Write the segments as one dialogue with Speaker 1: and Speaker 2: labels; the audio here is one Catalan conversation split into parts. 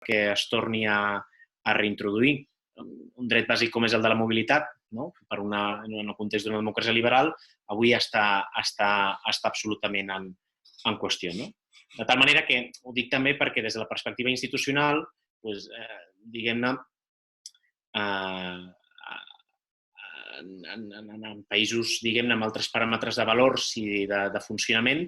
Speaker 1: perquè es torni a reintroduir un dret bàsic com és el de la mobilitat, no? En el context d'una democràcia liberal, avui està absolutament en qüestió. No? De tal manera que ho dic també perquè des de la perspectiva institucional, diguem-ne, en països, diguem-ne, amb altres paràmetres de valors i de funcionament,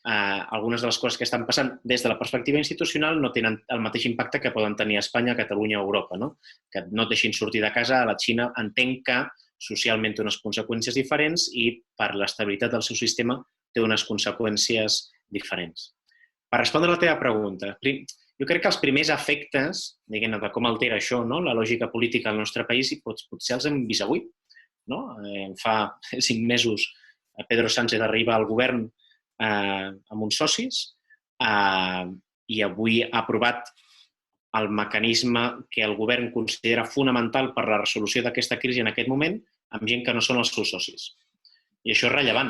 Speaker 1: algunes de les coses que estan passant des de la perspectiva institucional no tenen el mateix impacte que poden tenir a Espanya, Catalunya o Europa. No? Que no et deixin sortir de casa, a la Xina entenc que socialment té unes conseqüències diferents i per l'estabilitat del seu sistema té unes conseqüències diferents. Per respondre a la teva pregunta, jo crec que els primers efectes, diguem-ne, de com altera això, no? La lògica política al nostre país, potser els hem vist avui. No? Fa 5 mesos Pedro Sánchez arriba al govern amb uns socis i avui ha aprovat el mecanisme que el govern considera fonamental per la resolució d'aquesta crisi en aquest moment amb gent que no són els seus socis. I això és rellevant.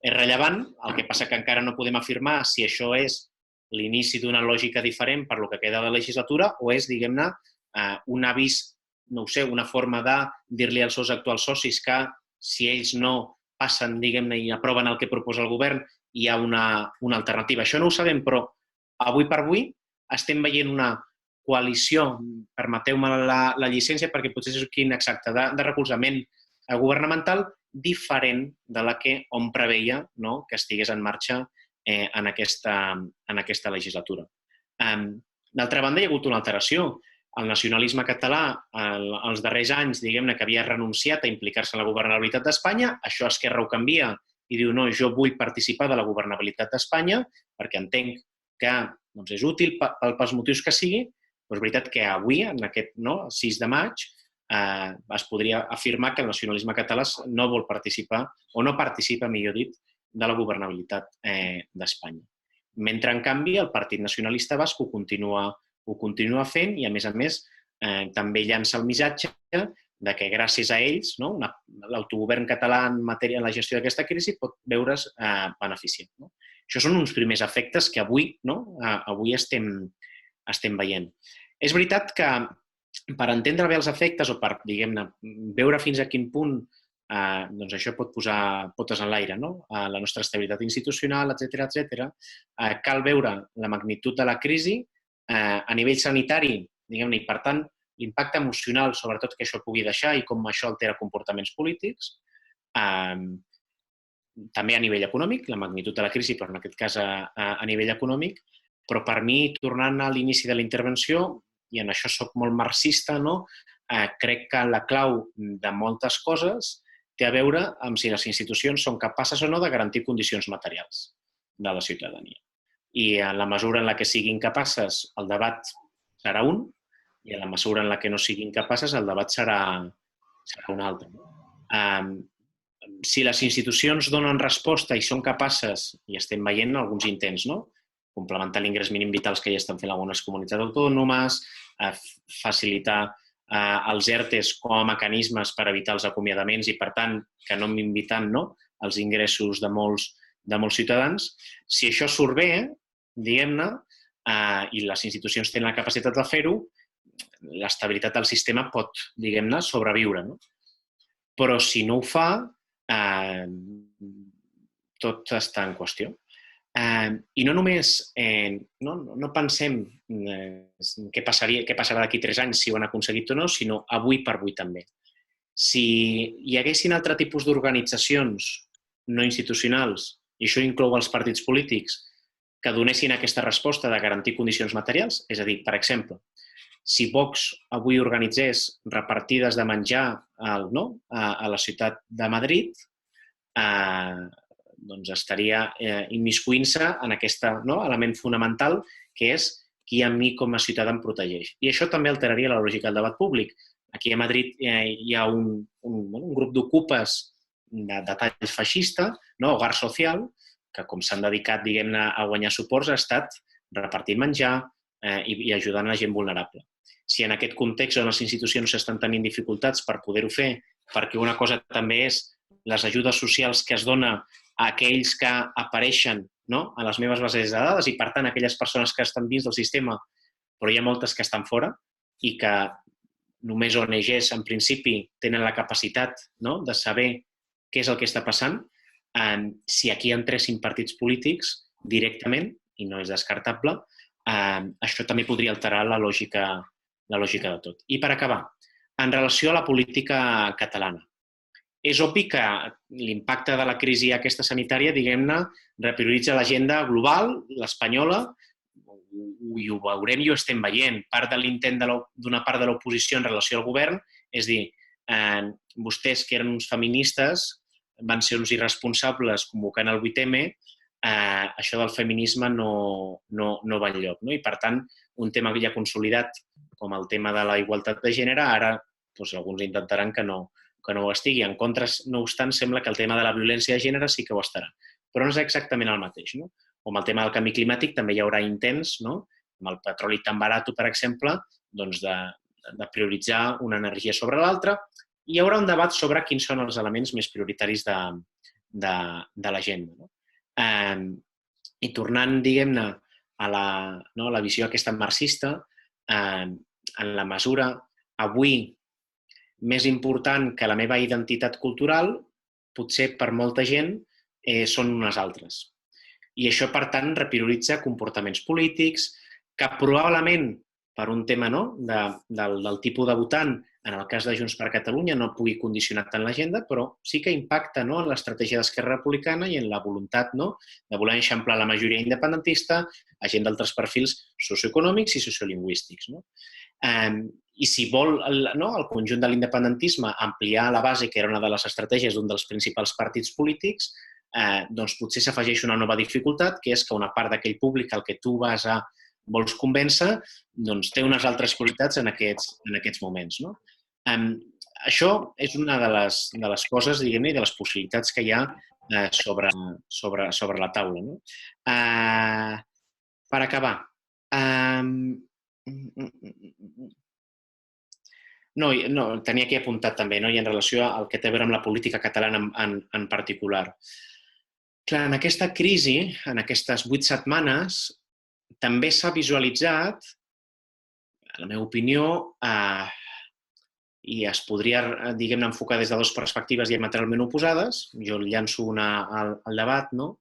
Speaker 1: És rellevant, el que passa que encara no podem afirmar si això és l'inici d'una lògica diferent per lo que queda de legislatura o és, diguem-ne, un avís, no ho sé, una forma de dir-li als seus actuals socis que si ells no passen, diguem-ne, i aproven el que proposa el govern, hi ha una alternativa. Això no ho sabem, però avui per avui estem veient una coalició, permeteu-me la llicència perquè potser és inexacta, de recolzament governamental diferent de la que hom preveia, no? Que estigués en marxa en aquesta legislatura. D'altra banda, hi ha hagut una alteració. El nacionalisme català, els darrers anys, diguem-ne, que havia renunciat a implicar-se en la governabilitat d'Espanya, això Esquerra ho canvia i diu, no, jo vull participar de la governabilitat d'Espanya perquè entenc que és útil pels motius que sigui, però és veritat que avui, en aquest 6 de maig, es podria afirmar que el nacionalisme català no vol participar, o no participa, millor dit, de la governabilitat d'Espanya. Mentre, en canvi, el Partit Nacionalista Basc ho continua fent i, a més, també llança el missatge de que gràcies a ells l'autogovern català en matèria de la gestió d'aquesta crisi pot veure's beneficiat. Això són uns primers efectes que avui estem veient. És veritat que per entendre bé els efectes o per, diguem-ne, veure fins a quin punt això pot posar potes en l'aire, la nostra estabilitat institucional, etc., cal veure la magnitud de la crisi a nivell sanitari, diguem-ne, i per tant l'impacte emocional, sobretot, que això pugui deixar i com això altera comportaments polítics, també a nivell econòmic, la magnitud de la crisi, però en aquest cas a nivell econòmic, però per mi, tornant a l'inici de la intervenció, i en això soc molt marxista, crec que la clau de moltes coses té a veure amb si les institucions són capaces o no de garantir condicions materials de la ciutadania. I en la mesura en la que siguin capaces, el debat serà un, i en la mesura en la que no siguin capaces, el debat serà un altre. Si les institucions donen resposta i són capaces, i estem veient alguns intents, complementar l'ingrés mínim vital que ja estan fent algunes comunitats autònomes, facilitar els ERTEs com a mecanismes per evitar els acomiadaments i, per tant, que no minvitant els ingressos de molts ciutadans, si això surt bé, diguem-ne, i les institucions tenen la capacitat de fer-ho, l'estabilitat del sistema pot, diguem-ne, sobreviure. Però si no ho fa, tot està en qüestió. I no només, no pensem què passarà d'aquí 3 anys si ho han aconseguit o no, sinó avui per avui també. Si hi haguessin altre tipus d'organitzacions no institucionals, i això inclou els partits polítics, que donessin aquesta resposta de garantir condicions materials, és a dir, per exemple, si Vox avui organitzés repartides de menjar a la ciutat de Madrid, doncs estaria immiscuint-se en aquest element fonamental que és qui a mi com a ciutadà em protegeix. I això també alteraria la lògica del debat públic. Aquí a Madrid hi ha un grup d'ocupes de tall feixista, Hogar Social, que com s'han dedicat, diguem-ne, a guanyar suports, ha estat repartint menjar i ajudant a la gent vulnerable. Si en aquest context on les institucions estan tenint dificultats per poder-ho fer, perquè una cosa també és les ajudes socials que es dona a aquells que apareixen a les meves bases de dades i, per tant, aquelles persones que estan dins del sistema però hi ha moltes que estan fora i que només ONGs, en principi, tenen la capacitat, no?, de saber què és el que està passant. Si aquí entressin partits polítics directament, i no és descartable, això també podria alterar la lògica de tot. I per acabar, en relació a la política catalana, és obvi que l'impacte de la crisi aquesta sanitària, diguem-ne, reprioritza l'agenda global, l'espanyola, i ho veurem i ho estem veient. Part de l'intent d'una part de l'oposició en relació al govern és dir, vostès que eren uns feministes van ser uns irresponsables convocant el 8M, això del feminisme no va enlloc. I, per tant, un tema ja consolidat com el tema de la igualtat de gènere, ara alguns intentaran que no ho estigui. En contra, no obstant, sembla que el tema de la violència de gènere sí que ho estarà. Però no és exactament el mateix. O amb el tema del canvi climàtic també hi haurà intents, amb el petroli tan barat, per exemple, de prioritzar una energia sobre l'altra. Hi haurà un debat sobre quins són els elements més prioritaris de l'agenda. I tornant, diguem-ne, a la visió aquesta marxista, en la mesura avui més important que la meva identitat cultural, potser per molta gent, són unes altres. I això, per tant, reprioritza comportaments polítics que probablement, per un tema del tipus de votant, en el cas de Junts per Catalunya, no pugui condicionar tant l'agenda, però sí que impacta en l'estratègia d'Esquerra Republicana i en la voluntat de voler eixamplar la majoria independentista, gent d'altres perfils socioeconòmics i sociolingüístics. I si vol el conjunt de l'independentisme ampliar la base, que era una de les estratègies d'un dels principals partits polítics, doncs potser s'afegeix una nova dificultat, que és que una part d'aquell públic al que tu vols convèncer doncs té unes altres qualitats en aquests moments. Això és una de les coses, diguem-ne, de les possibilitats que hi ha sobre la taula. Per acabar, no, tenia aquí apuntat també, i en relació al que té a veure amb la política catalana en particular. Clar, en aquesta crisi, en aquestes 8 setmanes, també s'ha visualitzat, en la meva opinió, i es podria, diguem-ne, enfocar des de dues perspectives diametralment oposades, jo llanço al debat, o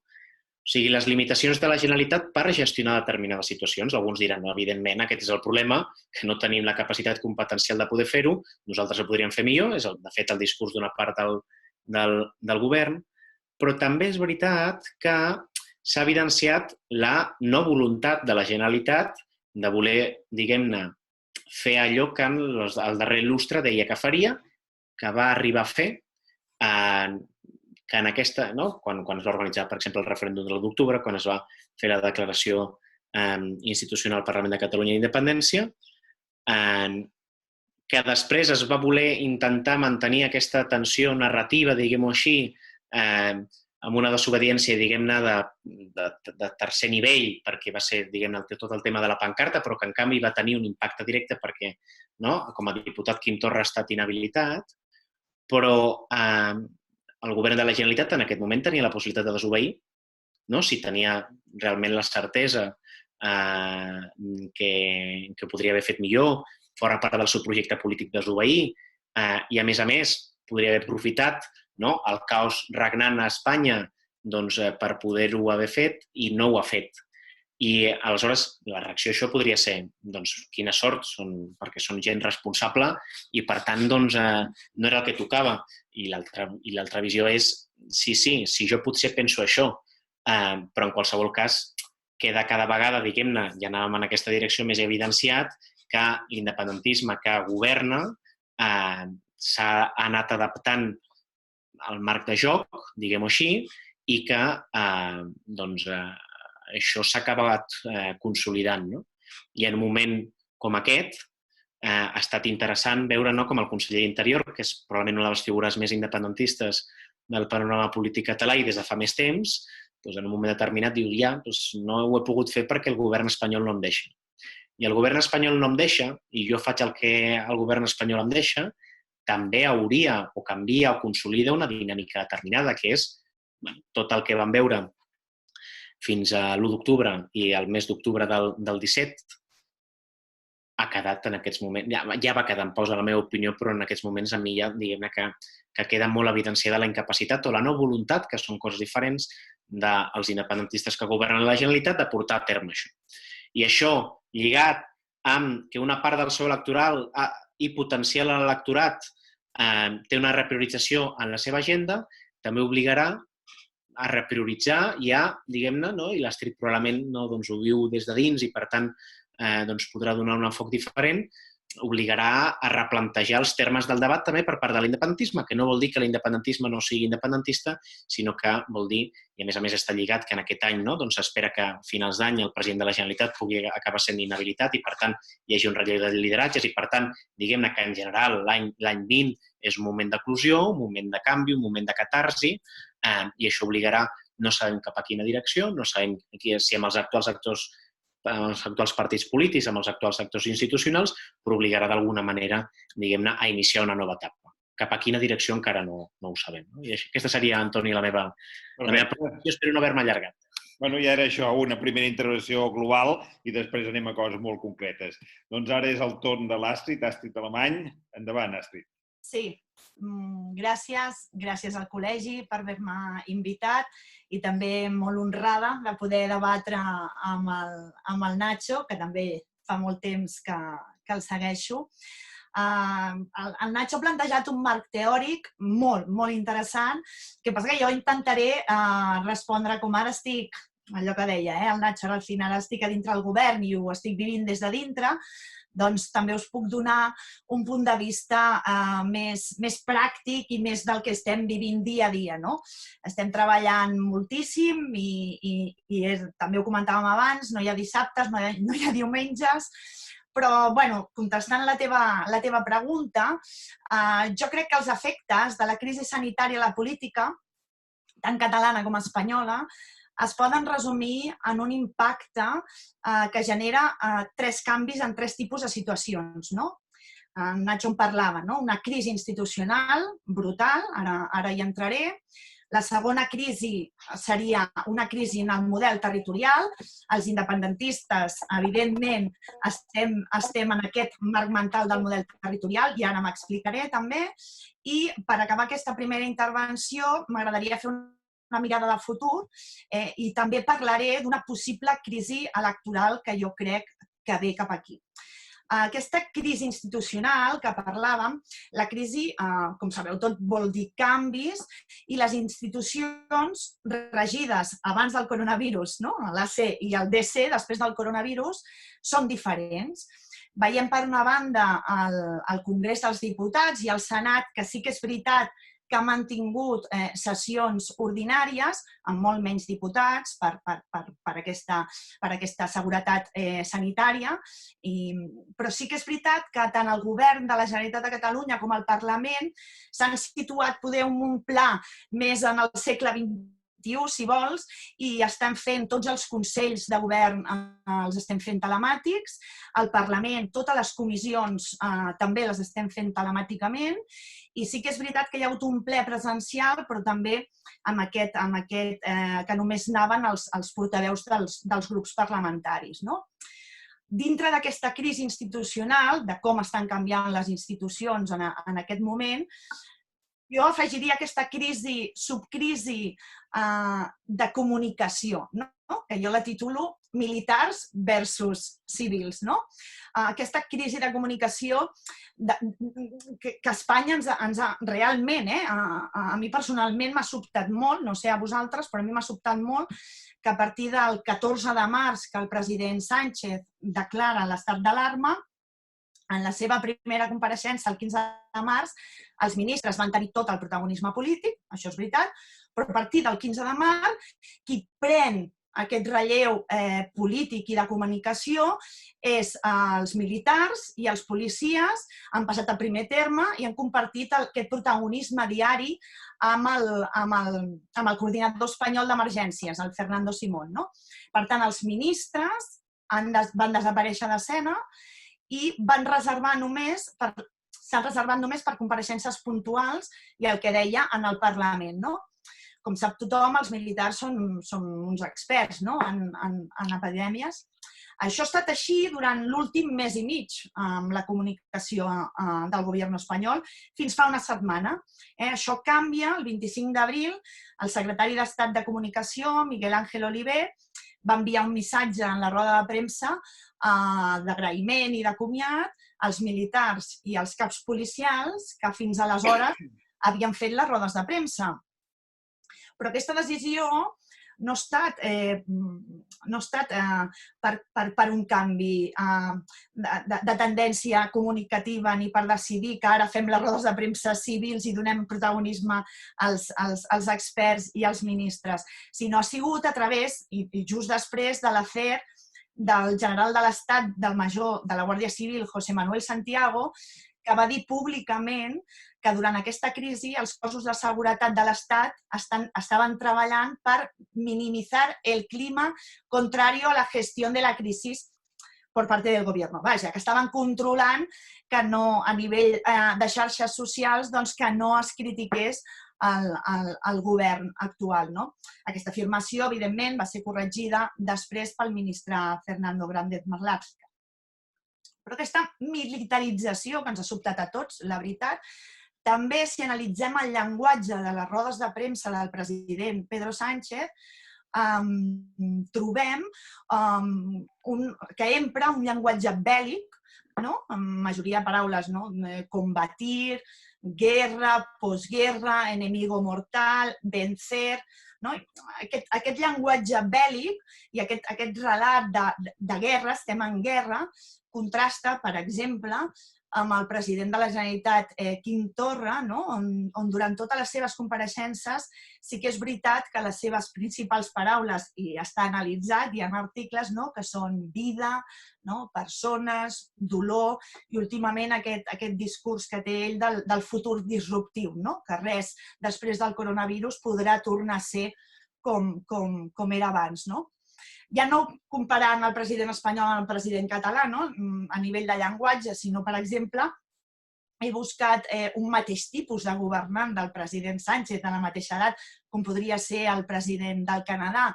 Speaker 1: sigui, les limitacions de la Generalitat per gestionar determinades situacions. Alguns diran, evidentment, aquest és el problema, que no tenim la capacitat competencial de poder fer-ho, nosaltres ho podríem fer millor, és, de fet, el discurs d'una part del govern, però també és veritat que s'ha evidenciat la no voluntat de la Generalitat de voler, diguem-ne, fer allò que el darrer lustre deia que faria, que va arribar a fer, que en aquesta, quan es va organitzar, per exemple, el referèndum de l'1 d'octubre, quan es va fer la declaració institucional al Parlament de Catalunya d'independència, que després es va voler intentar mantenir aquesta tensió narrativa, diguem-ho així, amb una desobediència, diguem-ne, de tercer nivell, perquè va ser, diguem-ne, tot el tema de la pancarta, però que en canvi va tenir un impacte directe perquè, com a diputat, Quim Torra ha estat inhabilitat, però el govern de la Generalitat en aquest moment tenia la possibilitat de desobeir, si tenia realment la certesa que podria haver fet millor, fora part del seu projecte polític desobeir, i a més podria haver aprofitat el caos regnant a Espanya per poder-ho haver fet i no ho ha fet. I aleshores la reacció a això podria ser, quina sort, perquè són gent responsable i per tant no era el que tocava. I l'altra visió és, sí, si jo potser penso això, però en qualsevol cas queda cada vegada, diguem-ne, ja anàvem en aquesta direcció més evidenciat, que l'independentisme que governa s'ha anat adaptant al marc de joc, diguem-ho així, i que això s'ha acabat consolidant. I en un moment com aquest ha estat interessant veure com el conseller d'Interior, que és probablement una de les figures més independentistes del panorama polític català i des de fa més temps, en un moment determinat diu, no ho he pogut fer perquè el govern espanyol no em deixa. I el govern espanyol no em deixa, i jo faig el que el govern espanyol em deixa, també hauria o canvia o consolida una dinàmica determinada, que és tot el que vam veure fins a l'1 d'octubre i el mes d'octubre del 17, quedat en aquests moments, ja va quedar en pausa la meva opinió, però en aquests moments a mi ja, diguem-ne, que queda molt evidenciada la incapacitat o la no voluntat, que són coses diferents, dels independentistes que governen la Generalitat de portar a terme això. I això, lligat amb que una part del seu electoral i potencial a l'electorat té una repriorització en la seva agenda, també obligarà a reprioritzar i a, diguem-ne, i l'Astrid probablement ho viu des de dins i, per tant, podrà donar un enfoc diferent, obligarà a replantejar els termes del debat també per part de l'independentisme, que no vol dir que l'independentisme no sigui independentista, sinó que vol dir, i a més està lligat, que en aquest any s'espera que a finals d'any el president de la Generalitat pugui acabar sent inhabilitat i, per tant, hi hagi un relleu de lideratges i, per tant, diguem-ne que en general l'any 20 és un moment d'eclosió, un moment de canvi, un moment de catarsi, i això obligarà, no sabem cap a quina direcció, no sabem si amb els actuals partits polítics, amb els actuals actors institucionals, però obligarà d'alguna manera, diguem-ne, a iniciar una nova etapa. Cap a quina direcció encara no ho sabem. I aquesta seria, Antoni, la meva preocupació. Espero no haver-me allargat.
Speaker 2: Bueno, ja era això, una primera intervenció global i després anem a coses molt concretes. Doncs ara és el torn de l'Astrid, Astrid Alemany. Endavant, Astrid.
Speaker 3: Sí, gràcies al col·legi per haver-me invitat i també molt honrada de poder debatre amb el Nacho, que també fa molt temps que el segueixo. El Nacho ha plantejat un marc teòric molt, molt interessant, que passa que jo intentaré respondre com ara estic, allò que deia, el Nacho, al final estic a dintre del govern i ho estic vivint des de dintre, doncs també us puc donar un punt de vista més pràctic i més del que estem vivint dia a dia. Estem treballant moltíssim i també ho comentàvem abans, no hi ha dissabtes, no hi ha diumenges, però, contestant la teva pregunta, jo crec que els efectes de la crisi sanitària a la política, tant catalana com espanyola, es poden resumir en un impacte que genera 3 canvis en 3 tipus de situacions. Nacho en parlava, una crisi institucional brutal, ara hi entraré. La segona crisi seria una crisi en el model territorial. Els independentistes, evidentment, estem en aquest marc mental del model territorial i ara m'explicaré també. I per acabar aquesta primera intervenció m'agradaria fer una mirada de futur i també parlaré d'una possible crisi electoral que jo crec que ve cap aquí. Aquesta crisi institucional que parlàvem, la crisi, com sabeu, tot vol dir canvis i les institucions regides abans del coronavirus, l'AC i el DC, després del coronavirus, són diferents. Veiem, per una banda, el Congrés dels Diputats i el Senat, que sí que és veritat que ha mantingut sessions ordinàries amb molt menys diputats per aquesta seguretat sanitària, però sí que és veritat que tant el govern de la Generalitat de Catalunya com el Parlament s'han situat poder en un pla més en el segle XXI, si vols, i estan fent tots els consells de govern, els estem fent telemàtics, el Parlament, totes les comissions també les estem fent telemàticament, i sí que és veritat que hi ha hagut un ple presencial, però també amb aquest que només anaven els portaveus dels grups parlamentaris. Dintre d'aquesta crisi institucional, de com estan canviant les institucions en aquest moment, jo afegiria aquesta subcrisi de comunicació, que jo la titulo militars versus civils. Aquesta crisi de comunicació que Espanya ens ha realment, a mi personalment m'ha sobtat molt, no sé a vosaltres, però a mi m'ha sobtat molt que a partir del 14 de març que el president Sánchez declara l'estat d'alarma, en la seva primera compareixença, el 15 de març, els ministres van tenir tot el protagonisme polític, això és veritat, però a partir del 15 de març, qui pren aquest relleu polític i de comunicació és els militars i els policies, han passat a primer terme i han compartit aquest protagonisme diari amb el coordinador espanyol d'emergències, el Fernando Simón. Per tant, els ministres van desaparèixer d'escena i s'han reservat només per compareixences puntuals i el que deia en el Parlament. Com sap tothom, els militars són uns experts en epidèmies. Això ha estat així durant l'últim mes i mig amb la comunicació del govern espanyol, fins fa una setmana. Això canvia el 25 d'abril. El secretari d'Estat de Comunicació, Miguel Ángel Oliver, va enviar un missatge en la roda de premsa d'agraïment i de comiat als militars i als caps policials que fins aleshores havien fet les rodes de premsa. Però aquesta decisió no ha estat per un canvi de tendència comunicativa ni per decidir que ara fem les rodes de premsa civils i donem protagonisme als experts i als ministres, sinó ha sigut a través, i just després de l'afer del general de l'Estat, del major de la Guàrdia Civil, José Manuel Santiago, que va dir públicament que durant aquesta crisi els cossos de seguretat de l'Estat estaven treballant per minimitzar el clima contrari a la gestió de la crisi per part del govern. Vaja, que estaven controlant que no, a nivell de xarxes socials, doncs que no es critiqués el govern actual. Aquesta afirmació, evidentment, va ser corregida després pel ministre Fernando Grande Marlaska. Però aquesta militarització que ens ha sobtat a tots, la veritat, també si analitzem el llenguatge de les rodes de premsa del president Pedro Sánchez, trobem que empra un llenguatge bèl·lic, amb majoria de paraules, combatir, guerra, posguerra, enemigo mortal, vencer. Aquest llenguatge bèl·lic i aquest relat de guerra, estem en guerra, contrasta, per exemple, amb el president de la Generalitat, Quim Torra, on durant totes les seves compareixences sí que és veritat que les seves principals paraules, i està analitzat, hi ha articles que són vida, persones, dolor, i últimament aquest discurs que té ell del futur disruptiu, que res després del coronavirus podrà tornar a ser com era abans. Ja no comparant el president espanyol amb el president català a nivell de llenguatge, sinó, per exemple, he buscat un mateix tipus de governant del president Sánchez de la mateixa edat, com podria ser el president del Canadà,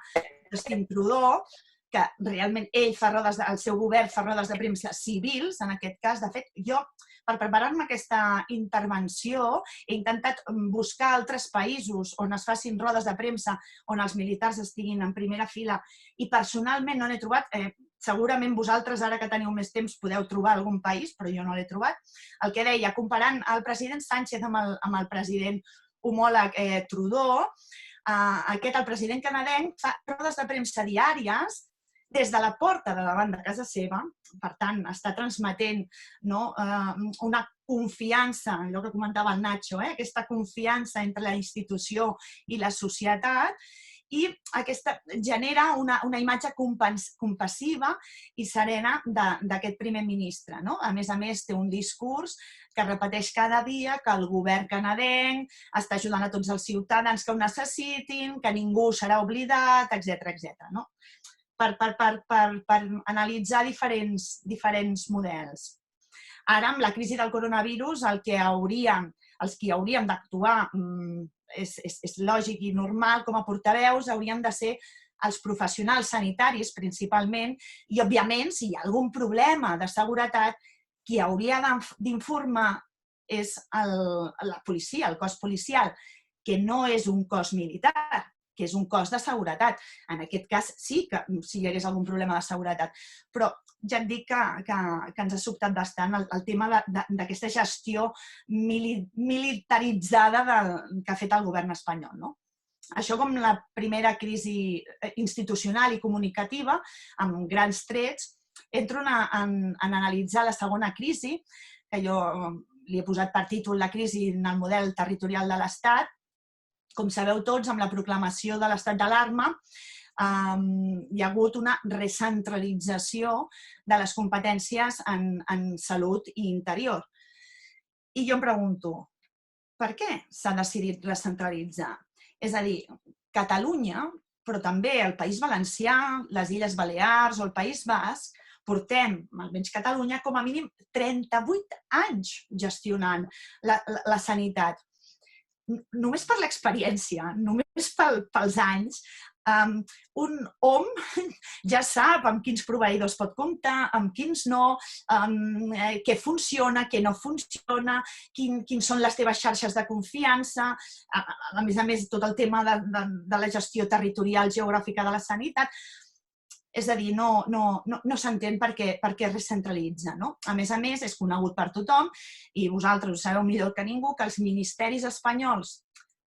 Speaker 3: Justin Trudeau, que realment ell el seu govern fa rodes de premsa civils, en aquest cas. De fet, jo, per preparar-me aquesta intervenció, he intentat buscar altres països on es facin rodes de premsa on els militars estiguin en primera fila i personalment no n'he trobat. Segurament vosaltres, ara que teniu més temps, podeu trobar algun país, però jo no l'he trobat. El que deia, comparant el president Sánchez amb el president homòleg Trudeau, el president canadenc fa rodes de premsa diàries des de la porta de davant de casa seva, per tant, està transmetent una confiança, allò que comentava el Nacho, aquesta confiança entre la institució i la societat, i aquesta genera una imatge compassiva i serena d'aquest primer ministre. A més, té un discurs que repeteix cada dia que el govern canadenc està ajudant a tots els ciutadans que ho necessitin, que ningú serà oblidat, etc. Per analitzar diferents models. Ara, amb la crisi del coronavirus, els que hauríem d'actuar, és lògic i normal, com a portaveus, haurien de ser els professionals sanitaris, principalment, i, òbviament, si hi ha algun problema de seguretat, qui hauria d'informar és la policia, el cos policial, que no és un cos militar, que és un cos de seguretat. En aquest cas sí que si hi hagués algun problema de seguretat. Però ja et dic que ens ha sobtat bastant el tema d'aquesta gestió militaritzada que ha fet el govern espanyol. Això com la primera crisi institucional i comunicativa, amb grans trets. Entro en analitzar la segona crisi, que jo li he posat per títol la crisi en el model territorial de l'Estat. Com sabeu tots, amb la proclamació de l'estat d'alarma hi ha hagut una recentralització de les competències en salut i interior. I jo em pregunto, per què s'ha decidit recentralitzar? És a dir, Catalunya, però també el País Valencià, les Illes Balears o el País Basc, portem, almenys Catalunya, com a mínim 38 anys gestionant la sanitat. Només per l'experiència, només pels anys, Un hom ja sap amb quins proveïdors pot comptar, amb quins no, què funciona, què no funciona, quins són les teves xarxes de confiança, a més, tot el tema de la gestió territorial geogràfica de la sanitat. És a dir, no s'entén per què es recentralitza. A més, és conegut per tothom, i vosaltres ho sabeu millor que ningú, que els ministeris espanyols,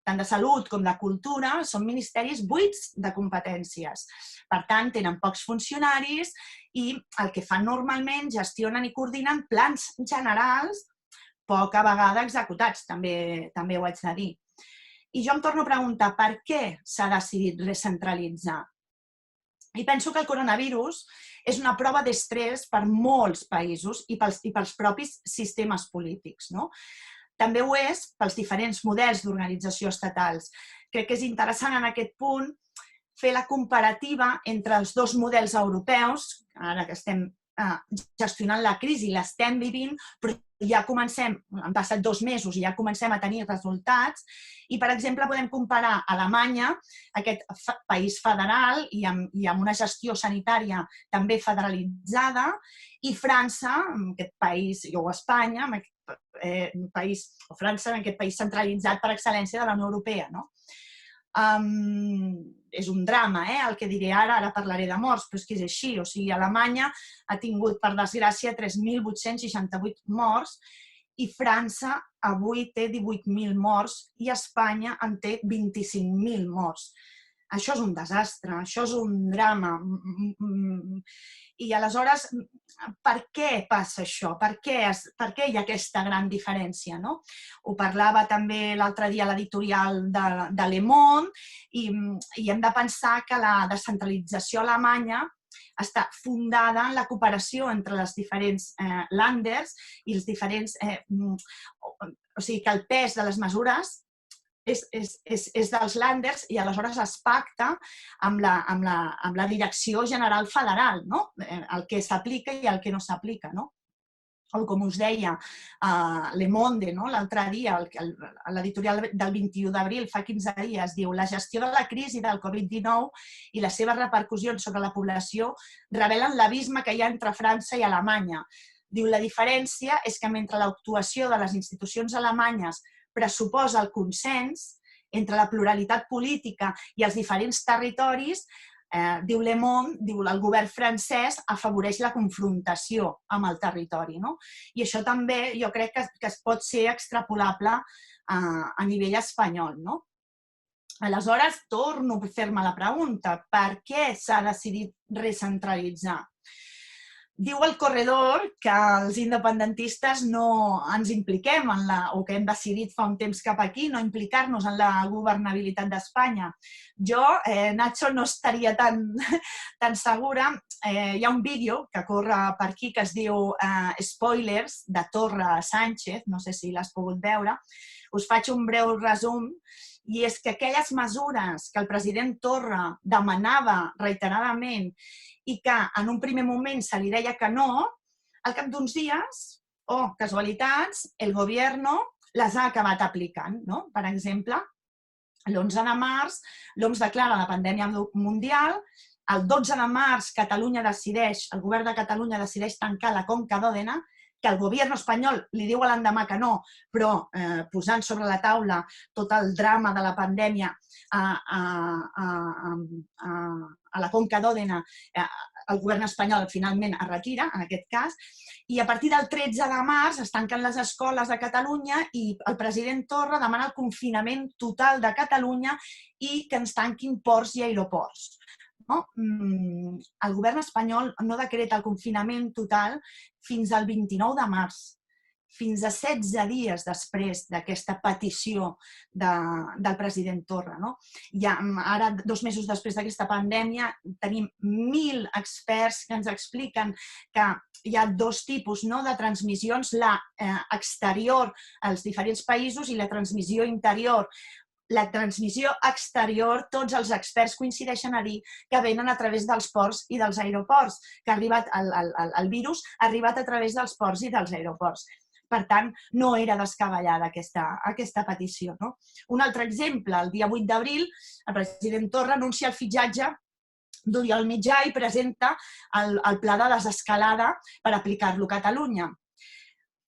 Speaker 3: tant de salut com de cultura, són ministeris buits de competències. Per tant, tenen pocs funcionaris i el que fan normalment gestionen i coordinen plans generals poca vegada executats, també ho haig de dir. I jo em torno a preguntar per què s'ha decidit recentralitzar. I penso que el coronavirus és una prova d'estrès per molts països i pels propis sistemes polítics. També ho és pels diferents models d'organització estatals. Crec que és interessant en aquest punt fer la comparativa entre els dos models europeus, ara que estem gestionant la crisi, l'estem vivint, però ja comencem, han passat 2 mesos i ja comencem a tenir resultats. I, per exemple, podem comparar Alemanya, aquest país federal i amb una gestió sanitària també federalitzada, i França, aquest país, o Espanya, França, aquest país centralitzat per excel·lència de la Unió Europea. És un drama, el que diré ara parlaré de morts, però és que és així. O sigui, Alemanya ha tingut, per desgràcia, 3.868 morts i França avui té 18.000 morts i Espanya en té 25.000 morts. Això és un desastre, això és un drama. I aleshores, per què passa això? Per què hi ha aquesta gran diferència? Ho parlava també l'altre dia a l'editorial de Le Monde i hem de pensar que la descentralització alemanya està fundada en la cooperació entre les diferents Länders i els diferents... O sigui, que el pes de les mesures és dels Länders i aleshores es pacta amb la direcció general federal, el que s'aplica i el que no s'aplica. O com us deia, Le Monde, l'altre dia, l'editorial del 21 d'abril, fa 15 dies, diu la gestió de la crisi del Covid-19 i les seves repercussions sobre la població revelen l'abisme que hi ha entre França i Alemanya. Diu, la diferència és que mentre l'actuació de les institucions alemanyes pressuposa el consens entre la pluralitat política i els diferents territoris, diu Le Monde, diu el govern francès afavoreix la confrontació amb el territori. I això també jo crec que es pot ser extrapolable a nivell espanyol. Aleshores, torno a fer-me la pregunta, per què s'ha decidit recentralitzar? Diu el corredor que els independentistes no ens impliquem o que hem decidit fa un temps cap aquí no implicar-nos en la governabilitat d'Espanya. Jo, Nacho, no estaria tan segura. Hi ha un vídeo que corre per aquí que es diu Spoilers, de Torra Sánchez, no sé si l'has pogut veure. Us faig un breu resum. I és que aquelles mesures que el president Torra demanava reiteradament i que en un primer moment se li deia que no, al cap d'uns dies, casualitats, el govern les ha acabat aplicant. Per exemple, l'11 de març l'OMS declara la pandèmia mundial, el 12 de març el govern de Catalunya decideix tancar la Conca d'Òdena, que el govern espanyol li diu a l'endemà que no, però posant sobre la taula tot el drama de la pandèmia a la Conca d'Òdena, el govern espanyol finalment es retira, en aquest cas, i a partir del 13 de març es tanquen les escoles de Catalunya i el president Torra demana el confinament total de Catalunya i que ens tanquin ports i aeroports. El govern espanyol no decreta el confinament total fins al 29 de març, fins a 16 dies després d'aquesta petició del president Torra. Ara, 2 mesos després d'aquesta pandèmia, tenim 1.000 experts que ens expliquen que hi ha 2 tipus de transmissions, la exterior als diferents països i la transmissió interior. La transmissió exterior, tots els experts coincideixen a dir que venen a través dels ports i dels aeroports, que el virus ha arribat a través dels ports i dels aeroports. Per tant, no era descabellada aquesta petició. Un altre exemple, el dia 8 d'abril, el president Torra anuncia el fitxatge d'Oriol Mitjà i presenta el pla de desescalada per aplicar-lo a Catalunya.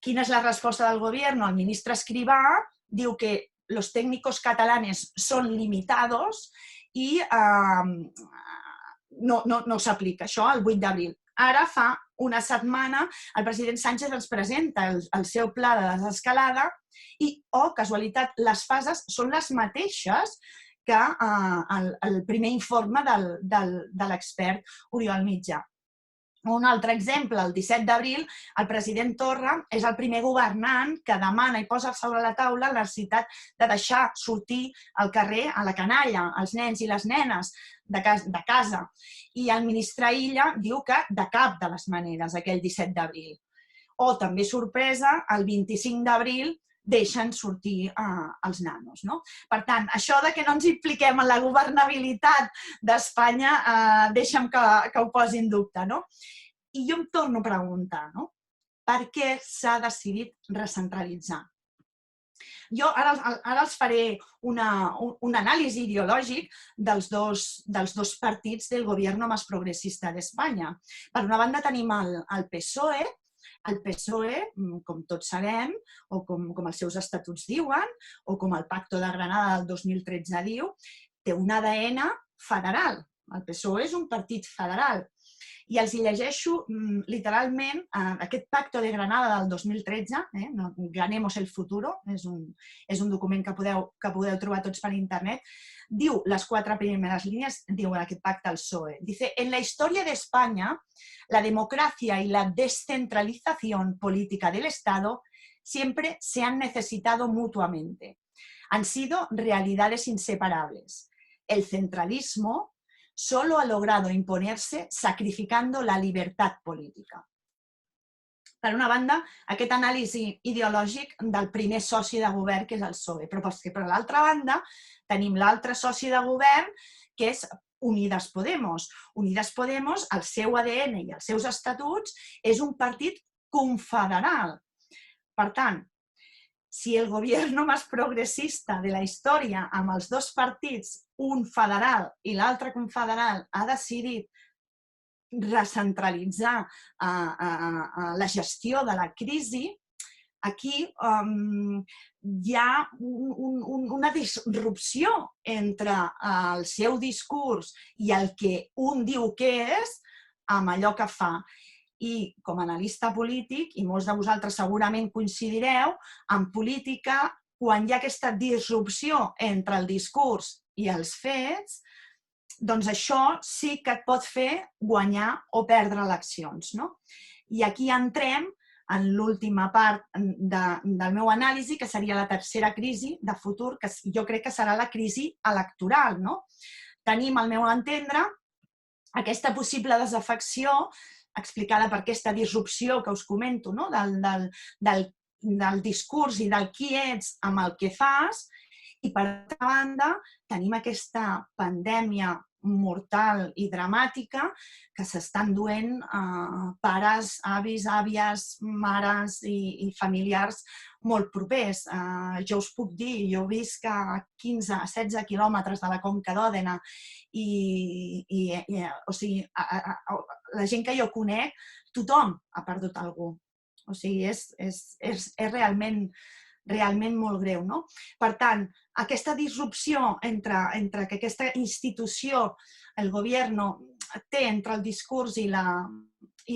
Speaker 3: Quina és la resposta del govern? El ministre Escrivá diu que los técnicos catalanes son limitados i no s'aplica això el 8 d'abril. Ara, fa una setmana, el president Sánchez ens presenta el seu pla de desescalada i, casualitat, les fases són les mateixes que el primer informe de l'expert Oriol Mitjà. Un altre exemple, el 17 d'abril, el president Torra és el primer governant que demana i posa sobre la taula la necessitat de deixar sortir al carrer a la canalla, els nens i les nenes de casa. I el ministre Illa diu que de cap de les maneres, aquell 17 d'abril. O, també sorpresa, el 25 d'abril deixen sortir els nanos. Per tant, això que no ens impliquem en la governabilitat d'Espanya, deixa'm que ho posi en dubte. I jo em torno a preguntar, per què s'ha decidit recentralitzar? Jo ara els faré un anàlisi ideològic dels dos partits del gobierno más progresista d'Espanya. Per una banda tenim el PSOE. El PSOE, com tots sabem, o com els seus estatuts diuen, o com el Pacto de Granada del 2013 diu, té un ADN federal. El PSOE és un partit federal. I els llegeixo literalment aquest Pacto de Granada del 2013, Ganemos el futuro, és un document que podeu trobar tots per internet, diu, les 4 primeres línies, diu en aquest pacte el PSOE, dice, en la historia de España, la democracia y la descentralización política del Estado siempre se han necesitado mutuamente. Han sido realidades inseparables. El centralismo solo ha logrado imponerse sacrificando la libertad política. Per una banda, aquest anàlisi ideològic del primer soci de govern, que és el PSOE, però per l'altra banda tenim l'altre soci de govern, que és Unidas Podemos. Unidas Podemos, el seu ADN i els seus estatuts, és un partit confederal. Per tant, si el gobierno más progresista de la història, amb els dos partits, un federal i l'altre confederal, ha decidit recentralitzar la gestió de la crisi, aquí hi ha una disrupció entre el seu discurs i el que un diu que és amb allò que fa. I com a analista polític, i molts de vosaltres segurament coincidireu, en política, quan hi ha aquesta disrupció entre el discurs i els fets, doncs això sí que et pot fer guanyar o perdre eleccions. I aquí entrem en l'última part del meu anàlisi, que seria la tercera crisi de futur, que jo crec que serà la crisi electoral. Tenim, al meu entendre, aquesta possible desafecció explicada per aquesta disrupció que us comento, del discurs i del qui ets amb el que fas, i per altra banda tenim aquesta pandèmia mortal i dramàtica que s'estan duent pares, avis, àvies, mares i familiars molt propers. Jo us puc dir, jo visc a 15-16 quilòmetres de la Conca d'Òdena i la gent que jo conec, tothom ha perdut algú. O sigui, és realment molt greu. Per tant, aquesta disrupció entre que aquesta institució, el govern, té entre el discurs i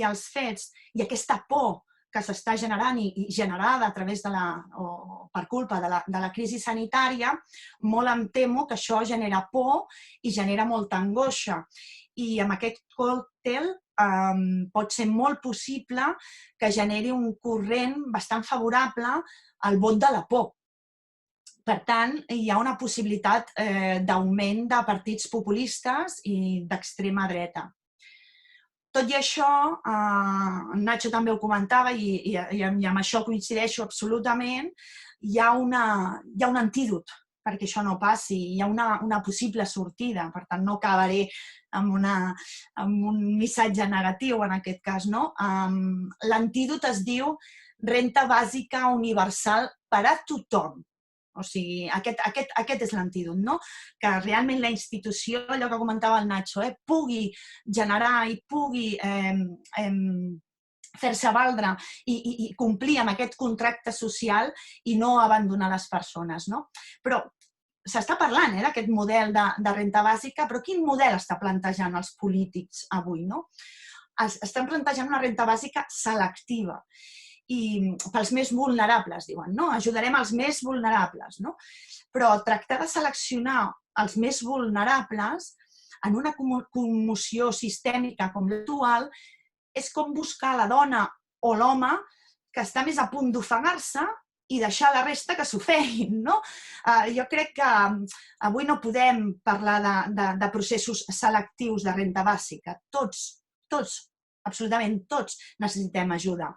Speaker 3: els fets, i aquesta por que s'està generant i generada a través per culpa de la crisi sanitària, molt em temo que això genera por i genera molta angoixa. I amb aquest còctel pot ser molt possible que generi un corrent bastant favorable al vot de la por. Per tant, hi ha una possibilitat d'augment de partits populistes i d'extrema dreta. Tot i això, Nacho també ho comentava i amb això coincideixo absolutament, hi ha un antídot perquè això no passi, hi ha una possible sortida, per tant no acabaré amb un missatge negatiu en aquest cas. L'antídot es diu renta bàsica universal per a tothom. O sigui, aquest és l'antídot, no? Que realment la institució, allò que comentava el Nacho, pugui generar i pugui fer-se valdre i complir amb aquest contracte social i no abandonar les persones, no? Però s'està parlant d'aquest model de renta bàsica, però quin model està plantejant els polítics avui, no? Estan plantejant una renta bàsica selectiva i pels més vulnerables, diuen, no? Ajudarem els més vulnerables, no? Però tractar de seleccionar els més vulnerables en una commoció sistèmica com l'actual és com buscar la dona o l'home que està més a punt d'ofegar-se i deixar la resta que s'ofeguin, no? Jo crec que avui no podem parlar de processos selectius de renta bàsica. Tots, absolutament tots, necessitem ajuda.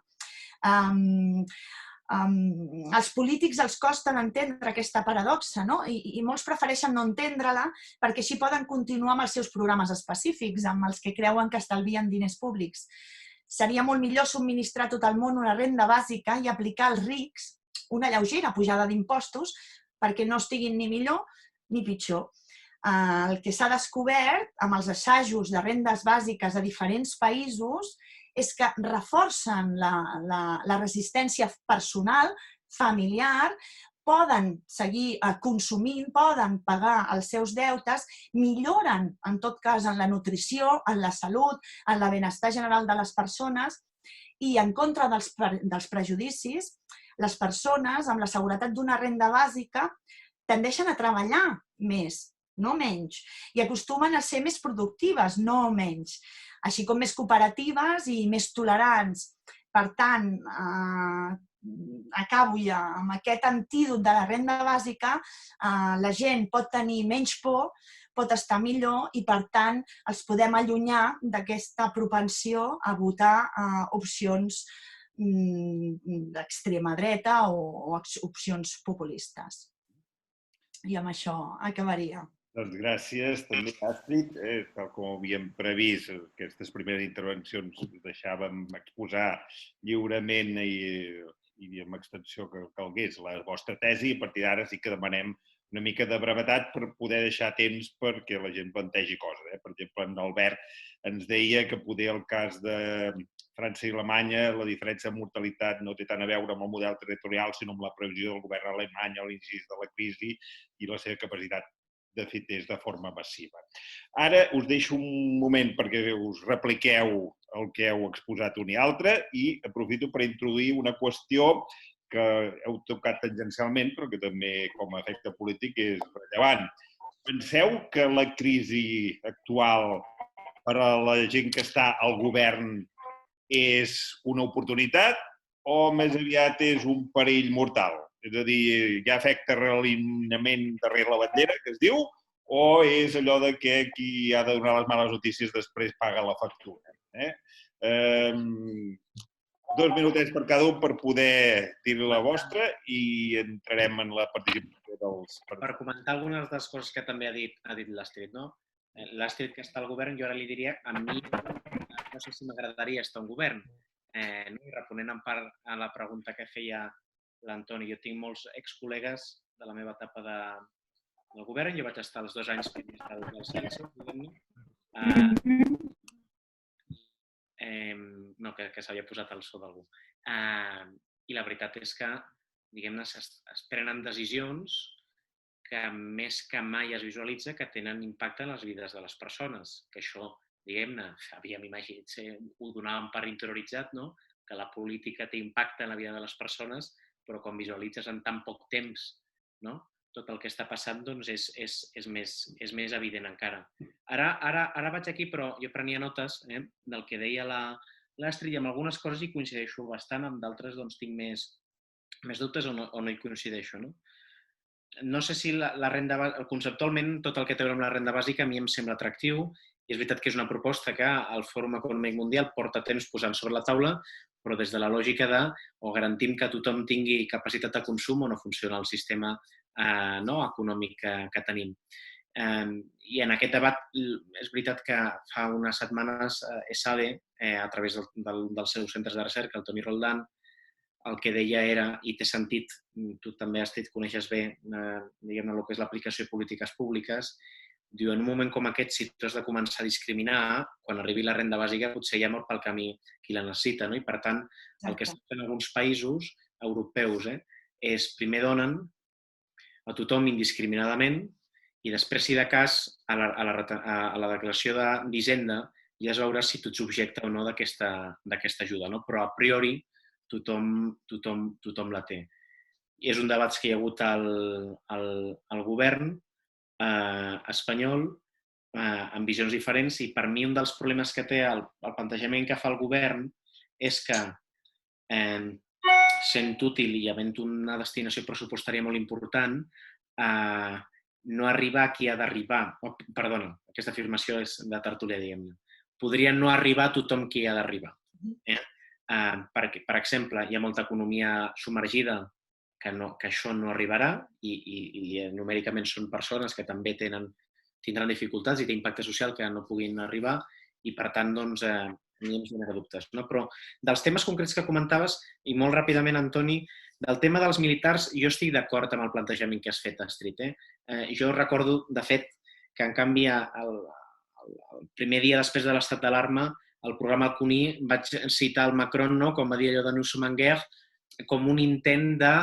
Speaker 3: Els polítics els costa entendre aquesta paradoxa, no? I molts prefereixen no entendre-la perquè així poden continuar amb els seus programes específics, amb els que creuen que estalvien diners públics. Seria molt millor subministrar a tot el món una renda bàsica i aplicar als rics una lleugera pujada d'impostos perquè no estiguin ni millor ni pitjor. El que s'ha descobert amb els assajos de rendes bàsiques a diferents països és que reforcen la resistència personal, familiar, poden seguir consumint, poden pagar els seus deutes, milloren, en tot cas, en la nutrició, en la salut, en el benestar general de les persones i, en contra dels prejudicis, les persones, amb la seguretat d'una renda bàsica, tendeixen a treballar més, no menys, i acostumen a ser més productives, no menys, així com més cooperatives i més tolerants. Per tant, acabo ja amb aquest antídot de la renda bàsica, la gent pot tenir menys por, pot estar millor i, per tant, els podem allunyar d'aquesta propensió a votar opcions d'extrema dreta o opcions populistes. I amb això acabaria.
Speaker 2: Doncs gràcies també, Astrid. Tal com havíem previst, aquestes primeres intervencions deixàvem exposar lliurement i amb extensió que calgués la vostra tesi. A partir d'ara sí que demanem una mica de brevetat per poder deixar temps perquè la gent plantegi coses. Per exemple, en Albert ens deia que poder el cas de França i Alemanya, la diferència de mortalitat no té tant a veure amb el model territorial, sinó amb la previsió del govern alemany a l'inici de la crisi i la seva capacitat de fer des de forma massiva. Ara us deixo un moment perquè us repliqueu el que heu exposat un i altre i aprofito per introduir una qüestió que heu tocat tangencialment, però que també com a efecte polític és rellevant. Penseu que la crisi actual per a la gent que està al govern és una oportunitat o més aviat és un perill mortal? És a dir, hi ha efecte realineament darrere la bandera, que es diu, o és allò de que qui ha de donar les males notícies després paga la factura? 2 minutets per cada un per poder dir-li la vostra i entrarem en la participació dels...
Speaker 1: Per comentar algunes de les coses que també ha dit l'Astrid, no? L'Astrid que està al govern, jo ara li diria, a mi no sé si m'agradaria estar al govern. Responent en part a la pregunta que feia l'Antoni, jo tinc molts excol·legues de la meva etapa del govern, jo vaig estar els 2 anys primers del CNC, diguem-ne. No, que s'havia posat al so d'algú. I la veritat és que, diguem-ne, es prenen decisions que més que mai es visualitza que tenen impacte en les vides de les persones. Que això, diguem-ne, havíem imaginat, ho donàvem per interioritzat, no? Que la política té impacte en la vida de les persones, però quan visualitzes en tan poc temps, no? Tot el que està passant doncs és més evident encara. Ara vaig aquí, però jo prenia notes del que deia l'Astrid i amb algunes coses hi coincideixo bastant, amb d'altres doncs tinc més dubtes o no hi coincideixo. No sé si la renda bàsica, conceptualment tot el que té a veure amb la renda bàsica a mi em sembla atractiu i és veritat que és una proposta que el Fòrum Econòmic Mundial porta temps posant sobre la taula, però des de la lògica de o garantim que tothom tingui capacitat de consum o no funciona el sistema econòmic que tenim. I en aquest debat és veritat que fa unes setmanes ESADE, a través dels seus centres de recerca, el Toni Roldán, el que deia era, i té sentit, tu també coneixes bé, diguem-ne, el que és l'aplicació de polítiques públiques, diu, en un moment com aquest, si tu has de començar a discriminar, quan arribi la renda bàsica potser ja mor pel camí qui la necessita, no? I per tant, el que estan fent alguns països europeus és primer donen a tothom indiscriminadament i després, si de cas, a la declaració d'Hisenda ja es veurà si tu ets objecte o no d'aquesta ajuda, no? Però a priori tothom la té. I és un debat que hi ha hagut al govern espanyol amb visions diferents i per mi un dels problemes que té el plantejament que fa el govern és que sent útil i havent una destinació pressupostària molt important no arribar a qui ha d'arribar. Perdona, aquesta afirmació és de tertúlia, diguem-ne. Podria no arribar a tothom qui ha d'arribar. Per exemple, hi ha molta economia submergida que això no arribarà i numèricament són persones que també tindran dificultats i té impacte social que no puguin arribar i, per tant, doncs, a mi em genera dubtes. Però dels temes concrets que comentaves, i molt ràpidament, Antoni, del tema dels militars, jo estic d'acord amb el plantejament que has fet, Astrid. Jo recordo, de fet, que en canvi el primer dia després de l'estat d'alarma, al programa Cuní vaig citar el Macron, com va dir allò de Nous sommes en guerre, com un intent de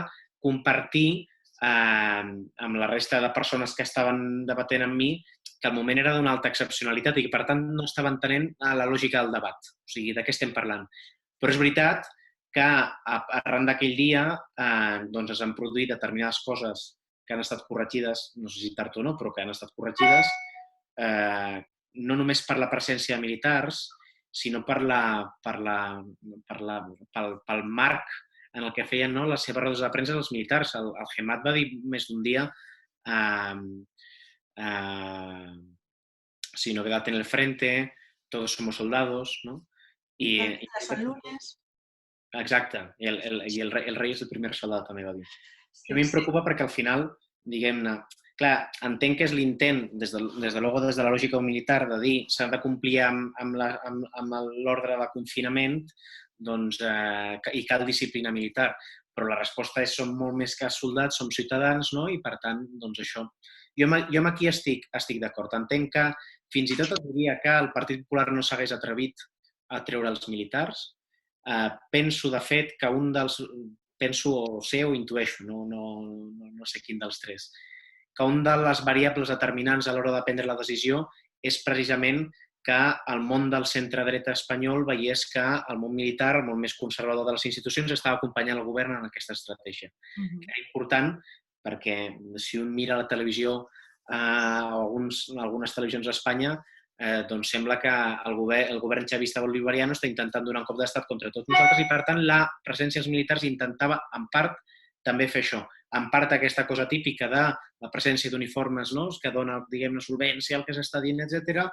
Speaker 1: compartir amb la resta de persones que estaven debatent amb mi que el moment era d'una alta excepcionalitat i que, per tant, no estava entenent la lògica del debat. O sigui, de què estem parlant? Però és veritat que arran d'aquell dia es han produït determinades coses que han estat corregides, no sé si tard o no, però que han estat corregides, no només per la presència de militars, sinó pel marc en el que feien les seves rodes de premsa dels militars. El Gemat va dir més d'un dia si novedad en el frente, todos somos soldados, ¿no?
Speaker 3: Son lunes.
Speaker 1: Exacte, i el rei és el primer soldat, també va dir. A mi em preocupa perquè al final, diguem-ne, clar, entenc que és l'intent, des de la lògica militar, de dir s'ha de complir amb l'ordre de confinament i cal disciplina militar, però la resposta és som molt més que soldats, som ciutadans, no? I per tant, doncs això... Jo aquí estic d'acord. Entenc que fins i tot et diria que el Partit Popular no s'hagués atrevit a treure els militars. Penso, de fet, que un dels... Penso o sé o intueixo, no sé quin dels tres, que una de les variables determinants a l'hora de prendre la decisió és precisament que el món del centre-dreta espanyol veiés que el món militar, el món més conservador de les institucions, estava acompanyant el govern en aquesta estratègia. Era important perquè si un mira la televisió, algunes televisions a Espanya, doncs sembla que el govern xavista bolivariano està intentant donar un cop d'estat contra tots nosaltres i, per tant, la presència dels militars intentava, en part, també fer això. En part, aquesta cosa típica de la presència d'uniformes que dona, diguem-ne, solvència al que s'està dient, etc.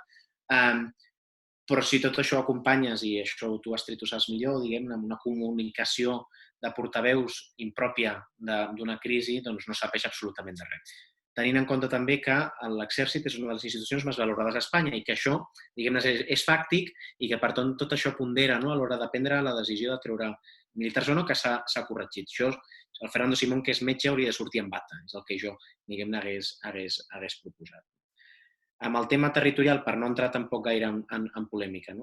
Speaker 1: Però si tot això acompanyes, i això tu, Astrid, ho saps millor, diguem-ne, amb una comunicació de portaveus impròpia d'una crisi, doncs no serveix absolutament de res. Tenint en compte també que l'exèrcit és una de les institucions més valorades a Espanya i que això, diguem-ne, és fàctic i que, per tant, tot això pondera a l'hora de prendre la decisió de treure militars o no, que s'ha corregit. Això, el Fernando Simón, que és metge, hauria de sortir en bata, és el que jo, diguem-ne, hagués proposat. Amb el tema territorial, per no entrar tampoc gaire en polèmica,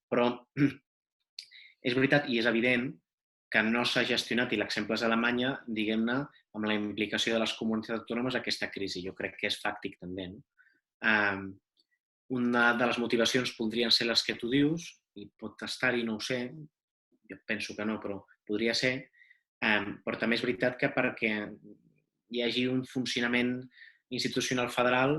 Speaker 1: però és veritat i és evident que no s'ha gestionat, i l'exemple és Alemanya, diguem-ne, amb la implicació de les comunitats autònomes aquesta crisi. Jo crec que és fàctic també. Una de les motivacions podrien ser les que tu dius, i pot estar-hi, no ho sé, jo penso que no, però podria ser, però també és veritat que perquè hi hagi un funcionament institucional federal,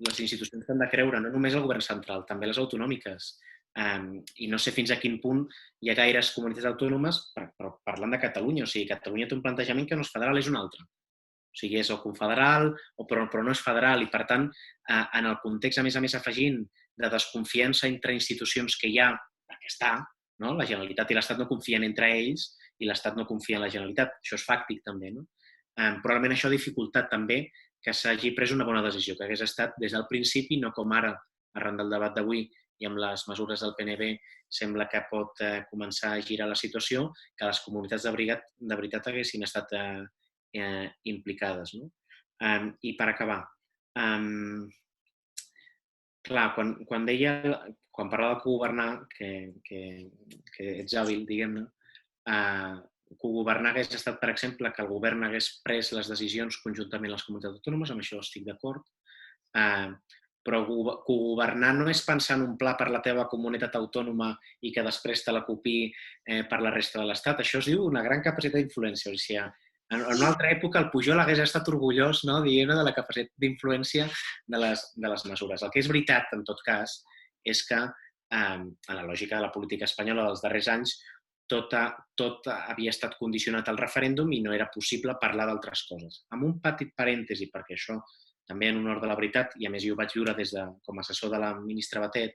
Speaker 1: les institucions han de creure, no només el govern central, també les autonòmiques. I no sé fins a quin punt hi ha gaires comunitats autònomes, però parlant de Catalunya, o sigui, Catalunya té un plantejament que no és federal, és un altre. O sigui, és o confederal, però no és federal, i per tant, en el context, a més, afegint de desconfiança entre institucions que hi ha, perquè està, la Generalitat i l'Estat no confien entre ells i l'Estat no confia en la Generalitat. Això és fàctic, també. Probablement això ha dificultat també que s'hagi pres una bona decisió, que hagués estat des del principi, no com ara, arran del debat d'avui, i amb les mesures del PNB sembla que pot començar a girar la situació, que les comunitats de veritat haguessin estat implicades. No? I per acabar, clar, quan parlava de cogovernar, que ets hàbil, diguem-ne, cogovernar hagués estat, per exemple, que el govern hagués pres les decisions conjuntament les comunitats autònomes, amb això estic d'acord, però cogovernar no és pensar en un pla per la teva comunitat autònoma i que després te la copiï per la resta de l'Estat. Això es diu una gran capacitat d'influència. O sigui, en una altra època el Pujol hagués estat orgullós, no, dient de la capacitat d'influència de les mesures. El que és veritat, en tot cas, és que en la lògica de la política espanyola dels darrers anys tot havia estat condicionat al referèndum i no era possible parlar d'altres coses. Amb un petit parèntesi, perquè això també en honor de la veritat, i a més jo ho vaig viure com a assessor de la ministra Batet,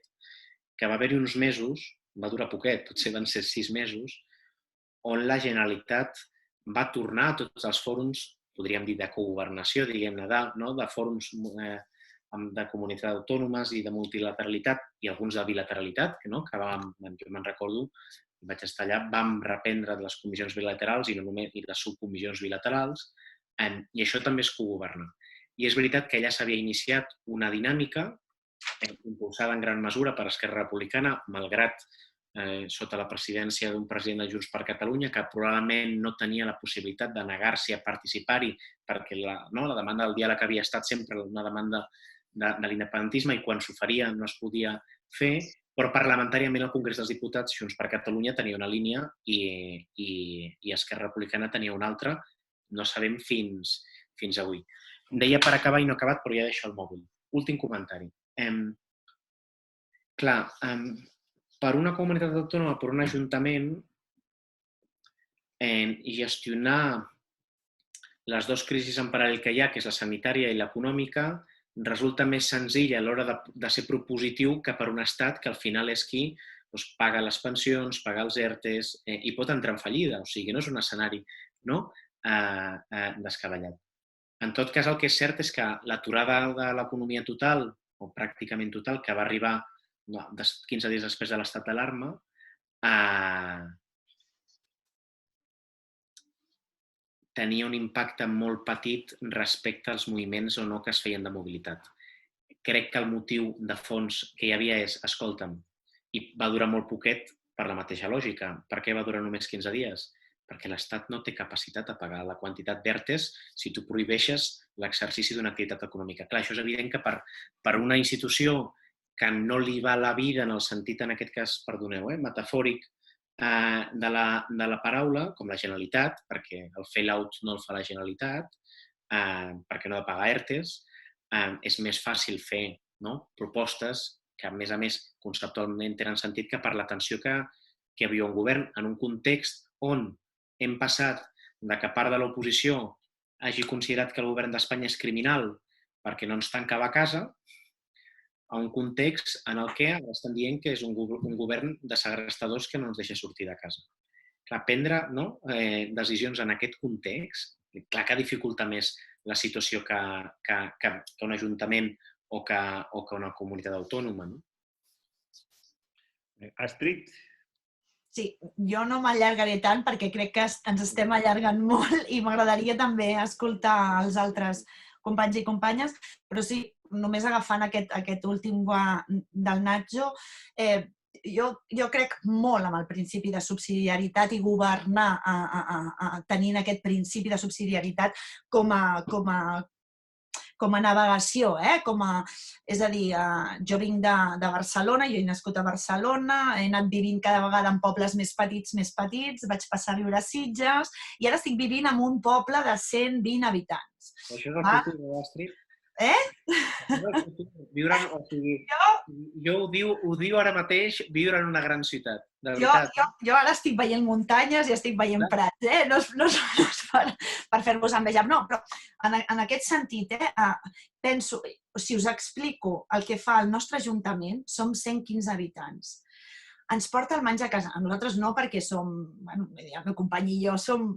Speaker 1: que va haver-hi uns mesos, va durar poquet, potser van ser 6 mesos, on la Generalitat va tornar a tots els fòrums, podríem dir de cogovernació, diguem-ne, de fòrums de comunitats autònomes i de multilateralitat i alguns de bilateralitat, que jo me'n recordo, vaig estar allà, vam reprendre les comissions bilaterals i no només les subcomissions bilaterals, i això també és cogovernar. I és veritat que allà s'havia iniciat una dinàmica impulsada en gran mesura per Esquerra Republicana, malgrat sota la presidència d'un president de Junts per Catalunya que probablement no tenia la possibilitat de negar-s'hi a participar-hi perquè la demanda del diàleg havia estat sempre una demanda de l'independentisme i quan s'oferia no es podia fer, però parlamentàriament al Congrés dels Diputats Junts per Catalunya tenia una línia i Esquerra Republicana tenia una altra, no sabem fins avui. Deia per acabar i no he acabat, però ja deixo el mòbil. Últim comentari. Clar, per una comunitat autònoma, per un ajuntament, gestionar les dues crisis en paral·lel que hi ha, que és la sanitària i l'econòmica, resulta més senzill a l'hora de ser propositiu que per un estat que al final és qui paga les pensions, paga els ERTEs i pot entrar en fallida. O sigui, no és un escenari descabellat. En tot cas, el que és cert és que l'aturada de l'economia total, o pràcticament total, que va arribar 15 dies després de l'estat d'alarma, tenia un impacte molt petit respecte als moviments o no que es feien de mobilitat. Crec que el motiu de fons que hi havia és, escolta'm, i va durar molt poquet per la mateixa lògica. Per què va durar només 15 dies? Perquè l'Estat no té capacitat de pagar la quantitat d'ERTEs si tu prohibeixes l'exercici d'una activitat econòmica. Clar, això és evident que per una institució que no li va la vida en el sentit, en aquest cas, perdoneu, metafòric, de la paraula, com la Generalitat, perquè el fail-out no el fa la Generalitat, perquè no ha de pagar ERTEs, és més fàcil fer propostes que, a més, conceptualment tenen sentit que per l'atenció que hi havia un govern en un context on hem passat de que part de l'oposició hagi considerat que el govern d'Espanya és criminal perquè no ens tancava a casa, a un context en el que estan dient que és un govern de segrestadors que no ens deixa sortir de casa. Clar, prendre decisions en aquest context, clar que dificulta més la situació que un ajuntament o que una comunitat autònoma.
Speaker 2: Astrid?
Speaker 3: Sí, jo no m'allargaré tant perquè crec que ens estem allargant molt i m'agradaria també escoltar els altres companys i companyes, però sí, només agafant aquest últim del Nacho, jo crec molt amb el principi de subsidiarietat i governar tenint aquest principi de subsidiarietat com a navegació, és a dir, jo vinc de Barcelona, jo he nascut a Barcelona, he anat vivint cada vegada en pobles més petits, vaig passar a viure a Sitges i ara estic vivint en un poble de 120 habitants.
Speaker 1: Això és el futur, Astrid. Jo ho diu ara mateix viure en una gran ciutat.
Speaker 3: Jo ara estic veient muntanyes i estic veient prats, no és per fer-vos enveja, no, però en aquest sentit, penso, si us explico el que fa el nostre Ajuntament, som 115 habitants. Ens porta el menjar a casa. A nosaltres no, perquè el meu company i jo som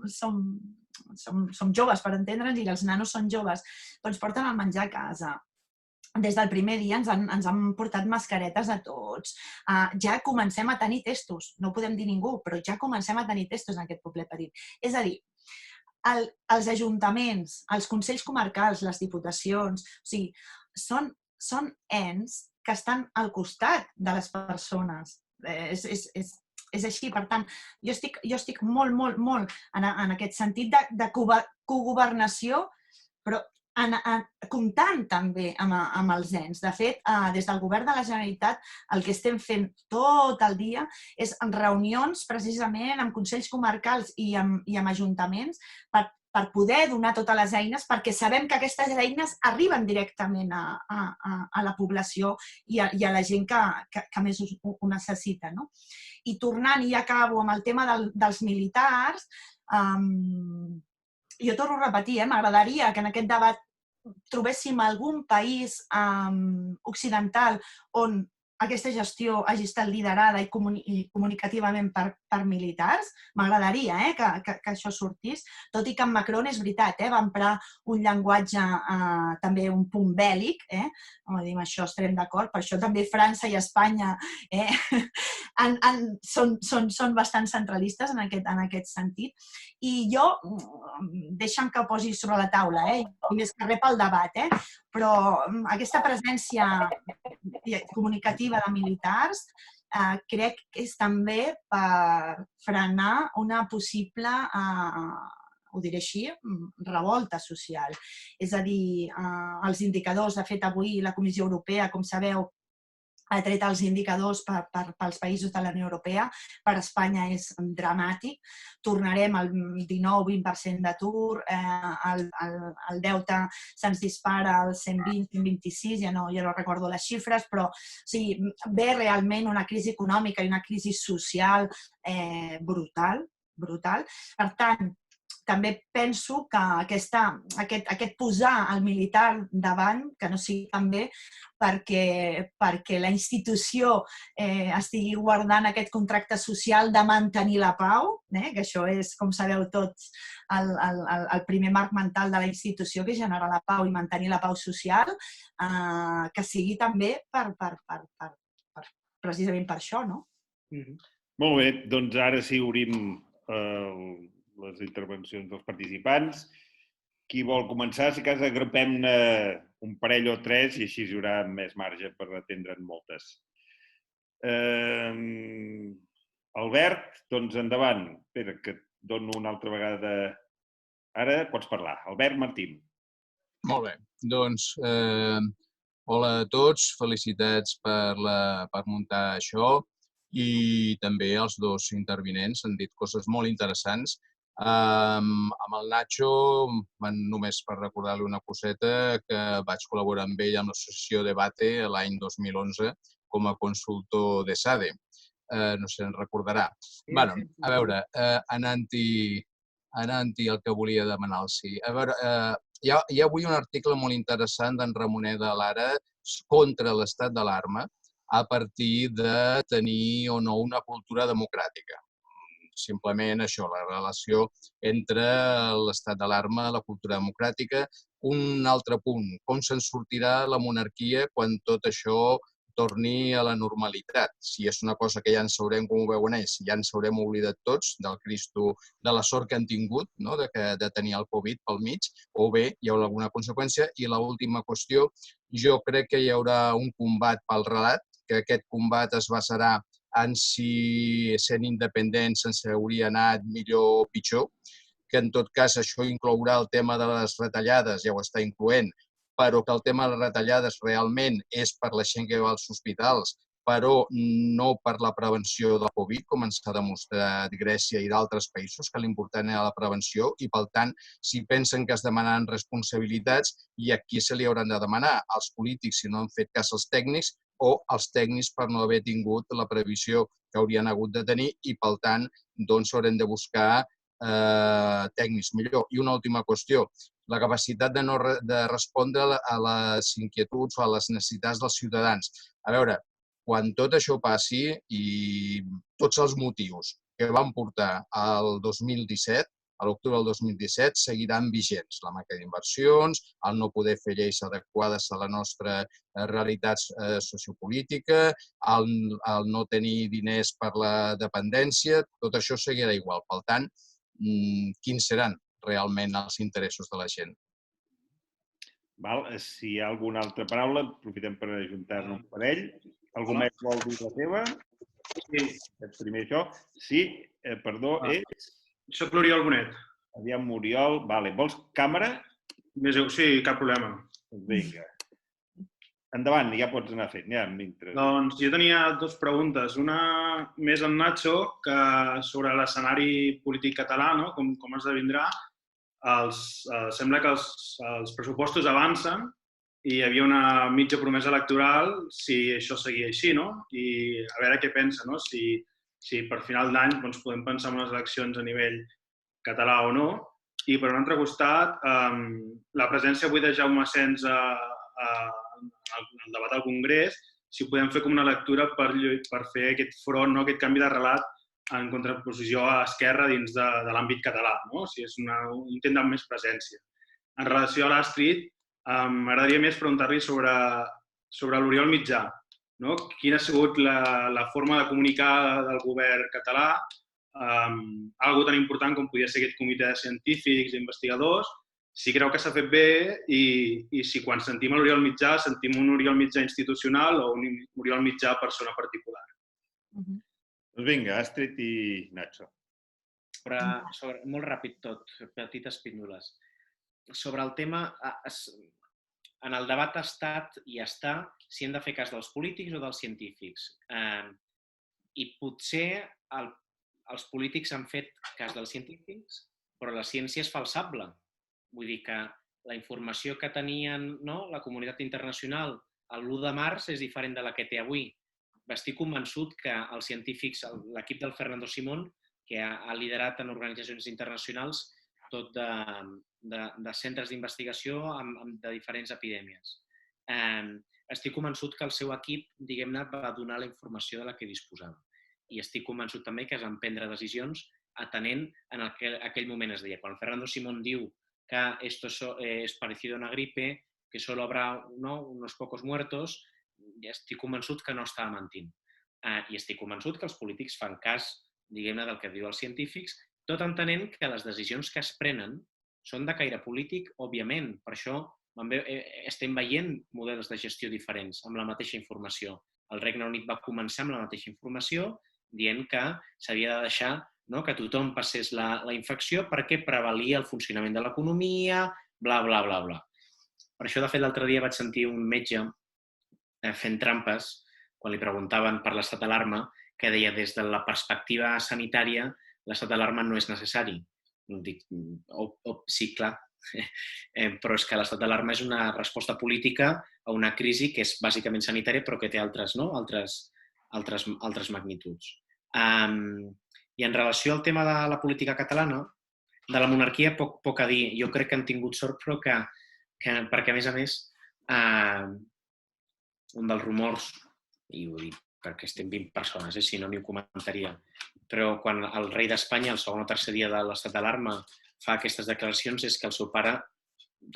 Speaker 3: joves, per entendre'ns, i els nanos són joves, però ens porten el menjar a casa. des del primer dia ens han portat mascaretes a tots. Ja comencem a tenir testos. No ho podem dir ningú, però ja comencem a tenir testos en aquest poble petit. És a dir, els ajuntaments, els consells comarcals, les diputacions, o sigui, són ens que estan al costat de les persones. És així. Per tant, jo estic molt, molt, molt en aquest sentit de cogovernació, però comptant també amb els ens. De fet, des del govern de la Generalitat el que estem fent tot el dia és reunions precisament amb consells comarcals i amb ajuntaments per poder donar totes les eines, perquè sabem que aquestes eines arriben directament a la població i a la gent que més ho necessita. I tornant, i acabo amb el tema dels militars, jo torno a repetir, m'agradaria que en aquest debat trobéssim algun país occidental on aquesta gestió hagi estat liderada i comunicativament per militars. M'agradaria que això sortís, tot i que en Macron, és veritat, va emprar un llenguatge també un punt bèl·lic, amb això estarem d'acord, per això també França i Espanya són bastant centralistes en aquest sentit. I jo, deixa'm que ho posi sobre la taula, més que res pel debat, però aquesta presència comunicativa de militars crec que és també per frenar una possible, ho diré així, revolta social. És a dir, els indicadors, de fet avui la Comissió Europea, com sabeu, ha tret els indicadors pels països de la Unió Europea. Per Espanya és dramàtic. Tornarem al 19-20% d'atur, el deute se'ns dispara al 120-126, ja no recordo les xifres, però ve realment una crisi econòmica i una crisi social brutal. Per tant, també penso que aquest posar el militar davant, que no sigui tan bé, perquè la institució estigui guardant aquest contracte social de mantenir la pau, que això és, com sabeu tots, el primer marc mental de la institució, que és generar la pau i mantenir la pau social, que sigui també precisament per això, no?
Speaker 2: Molt bé, doncs ara sí obrim les intervencions dels participants. Qui vol començar, si cas agrupem-ne un parell o tres i així hi haurà més marge per atendre'n moltes. Albert, doncs endavant. Espera, que et dono una altra vegada. Ara pots parlar. Albert Martín.
Speaker 4: Molt bé. Doncs, hola a tots. Felicitats per muntar això i també els dos intervinents han dit coses molt interessants. Amb el Nacho, només per recordar-li una coseta, que vaig col·laborar amb ell amb l'associació Debate l'any 2011 com a consultor de SADE. No sé si en recordarà. A veure, anant-hi el que volia demanar el sí. A veure, hi ha avui un article molt interessant d'en Ramonet de Lara contra l'estat d'alarma a partir de tenir o no una cultura democràtica. Simplement això, la relació entre l'estat d'alarma, la cultura democràtica. Un altre punt, com se'n sortirà la monarquia quan tot això torni a la normalitat? Si és una cosa que ja ens haurem, com ho veuen ells, ja ens haurem oblidat tots del Cristo, de la sort que han tingut de tenir el Covid pel mig, o bé hi haurà alguna conseqüència. I l'última qüestió, jo crec que hi haurà un combat pel relat, que aquest combat es basarà en si sent independents ens hauria anat millor o pitjor, que en tot cas això inclourà el tema de les retallades, ja ho està incloent, però que el tema de les retallades realment és per la gent que va als hospitals, però no per la prevenció del Covid, com ens ha demostrat Grècia i d'altres països, que l'important era la prevenció i, per tant, si pensen que es demanen responsabilitats, i a qui se li hauran de demanar? Als polítics, si no han fet cas als tècnics, o els tècnics per no haver tingut la previsió que haurien hagut de tenir i, per tant, doncs haurem de buscar tècnics millor. I una última qüestió, la capacitat de respondre a les inquietuds o a les necessitats dels ciutadans. A veure, quan tot això passi i tots els motius que van portar al 2017, a l'octubre del 2017 seguiran vigents. La manca d'inversions, el no poder fer lleis adequades a la nostra realitat sociopolítica, el no tenir diners per la dependència, tot això seguirà igual. Per tant, quins seran realment els interessos de la gent?
Speaker 2: Si hi ha alguna altra paraula, aprofitem per ajuntar-ne un parell. Algú més vol dir la teva?
Speaker 5: Sí.
Speaker 2: Primer això. Sí, perdó, és...
Speaker 5: Soc l'Oriol Bonet.
Speaker 2: Aviam, Oriol. Vale, vols càmera?
Speaker 5: Sí, cap problema.
Speaker 2: Vinga. Endavant, ja pots anar fent. Ja,
Speaker 5: doncs jo tenia dues preguntes. Una més en Nacho, que sobre l'escenari polític català, no? Com esdevindrà. Sembla que els pressupostos avancen i hi havia una mitja promesa electoral si això seguia així, no? I a veure què pensa, no? Si per final d'any podem pensar en unes eleccions a nivell català o no. I per un altre costat, la presència avui de Jaume Asens al debat al Congrés, si podem fer com una lectura per fer aquest front, no? Aquest canvi de relat en contraposició a Esquerra dins de l'àmbit català, no? O sigui, és un intent de més presència. En relació a l'Astrid, m'agradaria més preguntar-li sobre l'Oriol Mitjà, no? Quina ha sigut la forma de comunicar del govern català, algo tan important com podia ser aquest comitè de científics i investigadors, si creu que s'ha fet bé i si quan sentim l'Oriol Mitjà sentim un Oriol Mitjà institucional o un Oriol Mitjà persona particular.
Speaker 2: Doncs vinga, Astrid i Nacho.
Speaker 1: Molt ràpid tot, petites píndoles. Sobre el tema, en el debat ha estat i està si hem de fer cas dels polítics o dels científics. I potser els polítics han fet cas dels científics, però la ciència és falsable. Vull dir que la informació que tenien la comunitat internacional l'1 de març és diferent de la que té avui. Estic convençut que els científics, l'equip del Fernando Simón, que ha liderat en organitzacions internacionals tot de centres d'investigació de diferents epidèmies. Estic convençut que el seu equip, diguem-ne, va donar la informació de la que disposava. I estic convençut també que es van prendre decisions atenent en aquell moment es deia. Quan Fernando Simón diu que esto es parecido a una gripe, que solo habrá unos pocos muertos, estic convençut que no estava mentint. I estic convençut que els polítics fan cas, diguem-ne, del que diuen els científics, tot entenent que les decisions que es prenen són de caire polític, òbviament. Per això estem veient models de gestió diferents amb la mateixa informació. El Regne Unit va començar amb la mateixa informació dient que s'havia de deixar que tothom passés la infecció perquè prevalia el funcionament de l'economia, bla, bla, bla, bla. Per això, de fet, l'altre dia vaig sentir un metge fent trampes quan li preguntaven per l'estat d'alarma, que deia des de la perspectiva sanitària l'estat d'alarma no és necessari. Dic, sí, clar, però és que l'estat d'alarma és una resposta política a una crisi que és bàsicament sanitària però que té altres magnituds. I en relació al tema de la política catalana, de la monarquia, poc a dir. Jo crec que han tingut sort, però perquè, a més, un dels rumors, i ho dic perquè estem 20 persones, si no ni ho comentaria, però quan el rei d'Espanya, el segon o tercer dia de l'estat d'alarma, fa aquestes declaracions és que el seu pare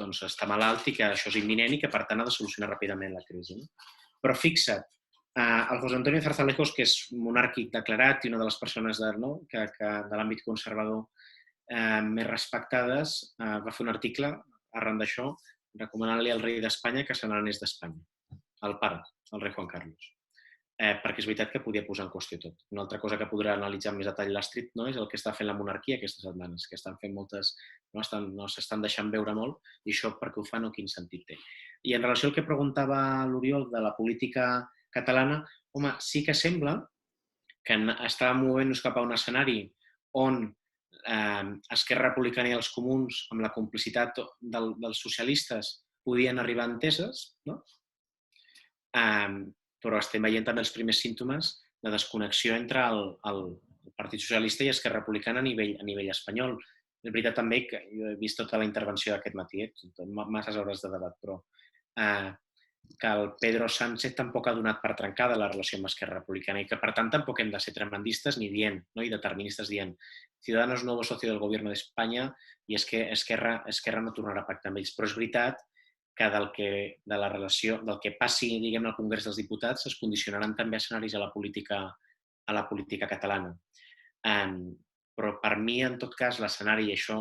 Speaker 1: està malalt i que això és imminent i que, per tant, ha de solucionar ràpidament la crisi. Però fixa't, el José Antonio Zarzalejos, que és monàrquic declarat i una de les persones de l'àmbit conservador més respectades, va fer un article arran d'això recomanant-li al rei d'Espanya que se n'anés d'Espanya, el pare, el rei Juan Carlos, perquè és veritat que podia posar en qüestió tot. Una altra cosa que podrà analitzar amb més detall l'Astrid és el que està fent la monarquia aquestes setmanes, que estan fent moltes, no s'estan deixant veure molt, i això perquè ho fan o quin sentit té. I en relació al que preguntava l'Oriol de la política catalana, home, sí que sembla que estàvem movent-nos cap a un escenari on Esquerra Republicana i els comuns, amb la complicitat dels socialistes, podien arribar a enteses, no? Però estem veient també els primers símptomes de desconnexió entre el Partit Socialista i Esquerra Republicana a nivell espanyol. És veritat també que jo he vist tota la intervenció d'aquest matí, masses hores de debat, però que el Pedro Sánchez tampoc ha donat per trencada la relació amb Esquerra Republicana i que, per tant, tampoc hem de ser tremendistes ni dient, i deterministes dient Ciudadanos nuevo socio del gobierno de España i és que Esquerra no tornarà a pactar amb ells. Però és veritat que de la relació, del que passi, diguem, al Congrés dels Diputats es condicionaran també escenaris a la política catalana. Però per mi, en tot cas, l'escenari, i això,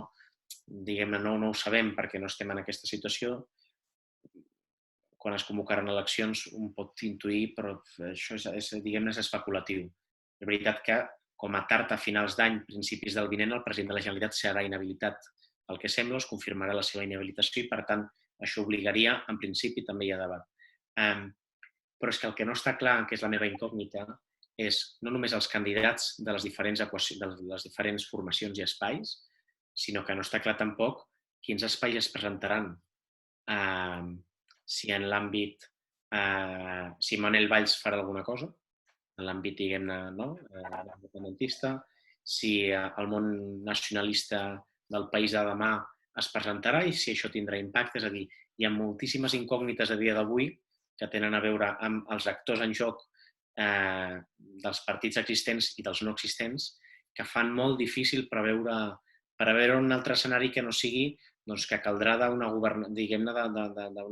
Speaker 1: diguem-ne, no ho sabem perquè no estem en aquesta situació, quan es convocaran eleccions un pot intuir, però això diguem-ne, és especulatiu. És veritat que, com a tard a finals d'any, principis del vinent, el president de la Generalitat serà inhabilitat. El que sembla es confirmarà la seva inhabilitació i, per tant, això obligaria, en principi, també hi ha debat. Però és que el que no està clar, que és la meva incògnita, és no només els candidats de les diferents formacions i espais, sinó que no està clar tampoc quins espais es presentaran. Si en l'àmbit, si Manuel Valls farà alguna cosa, en l'àmbit, diguem-ne, independentista, si el món nacionalista del país de demà es presentarà i si això tindrà impacte. És a dir, hi ha moltíssimes incògnites a dia d'avui que tenen a veure amb els actors en joc dels partits existents i dels no existents que fan molt difícil preveure un altre escenari que no sigui que caldrà d'una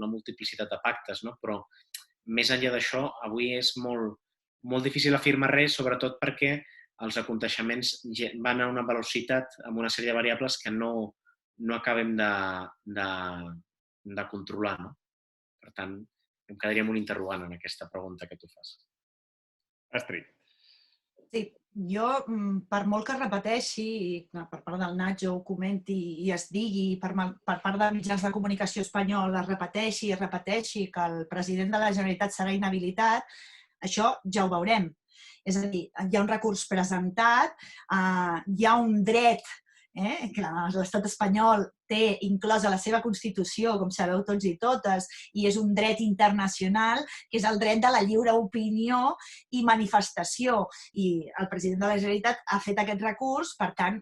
Speaker 1: multiplicitat de pactes. Però més enllà d'això, avui és molt difícil afirmar res, sobretot perquè els aconteixements van a una velocitat amb una sèrie de variables que no acabem de controlar. Per tant, em quedaria amb un interrogant en aquesta pregunta que tu fas.
Speaker 2: Astrid.
Speaker 3: Sí, jo, per molt que repeteixi, per part del Nacho ho comenti i es digui, per part de mitjans de comunicació espanyol es repeteixi que el president de la Generalitat serà inhabilitat, això ja ho veurem. És a dir, hi ha un recurs presentat, hi ha un dret que l'estat espanyol té inclosa la seva Constitució, com sabeu tots i totes, i és un dret internacional, que és el dret de la lliure opinió i manifestació. I el president de la Generalitat ha fet aquest recurs, per tant,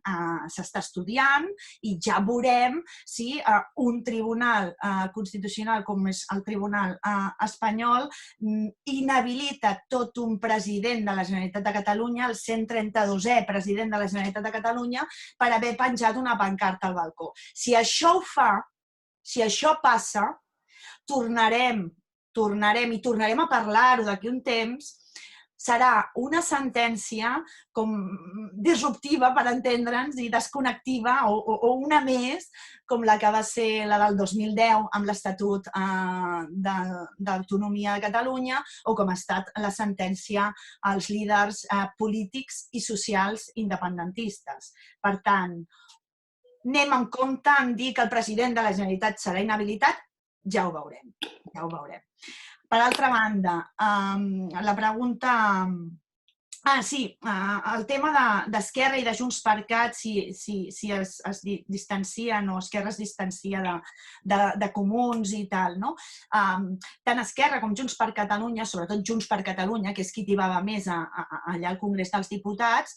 Speaker 3: s'està estudiant i ja veurem si un tribunal constitucional com és el Tribunal espanyol inhabilita tot un president de la Generalitat de Catalunya, el 132è president de la Generalitat de Catalunya, per haver penjat una pancarta al balcó. Si això ho fa, si això passa, tornarem a parlar-ho d'aquí un temps, serà una sentència disruptiva, per entendre'ns, i desconnectiva, o una més, com la que va ser la del 2010 amb l'Estatut d'Autonomia de Catalunya, o com ha estat la sentència als líders polítics i socials independentistes. Per tant, anem amb compte en dir que el president de la Generalitat serà inhabilitat, ja ho veurem. Per altra banda, la pregunta... Sí, el tema d'Esquerra i de Junts per Cat, si es distancien o Esquerra es distancia de Comuns i tal. Tant Esquerra com Junts per Catalunya, sobretot Junts per Catalunya, que és qui tibava més allà al Congrés dels Diputats,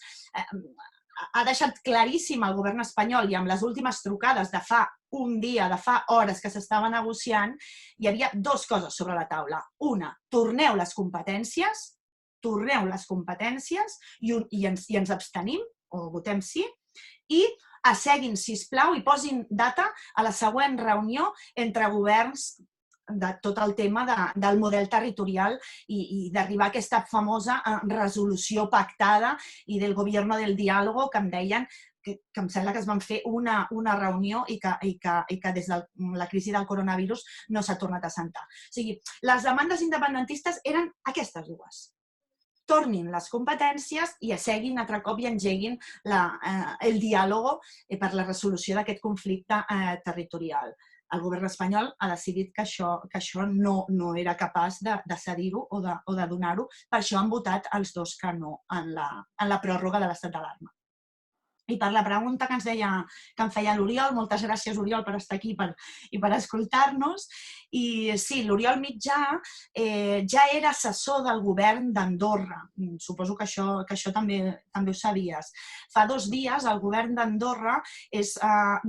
Speaker 3: ha deixat claríssim al govern espanyol i amb les últimes trucades de fa un dia, de fa hores que s'estava negociant, hi havia dues coses sobre la taula. Una, torneu les competències i ens abstenim o votem sí, i asseguin, sisplau, i posin data a la següent reunió entre governs de tot el tema del model territorial i d'arribar a aquesta famosa resolució pactada i del gobierno del diálogo, que em deien que em sembla que es van fer una reunió i que des de la crisi del coronavirus no s'ha tornat a sentar. O sigui, les demandes independentistes eren aquestes dues. Tornin les competències i asseguin altre cop i engeguin el diàleg per la resolució d'aquest conflicte territorial. El govern espanyol ha decidit que això no era capaç de cedir-ho o de donar-ho. Per això han votat els dos que no en la pròrroga de l'estat d'alarma. I per la pregunta que em feia l'Oriol, moltes gràcies, Oriol, per estar aquí i per escoltar-nos. I sí, l'Oriol Mitjà ja era assessor del govern d'Andorra. Suposo que això també ho sabies. Fa 2 dies el govern d'Andorra és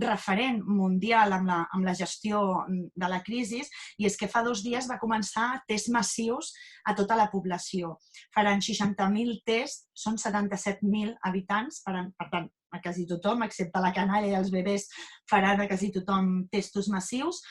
Speaker 3: referent mundial amb la gestió de la crisi, i és que fa 2 dies va començar tests massius a tota la població. Faran 60.000 tests, són 77.000 habitants, per tant, a quasi tothom, excepte la canalla i els bebès, faran a quasi tothom testos massius,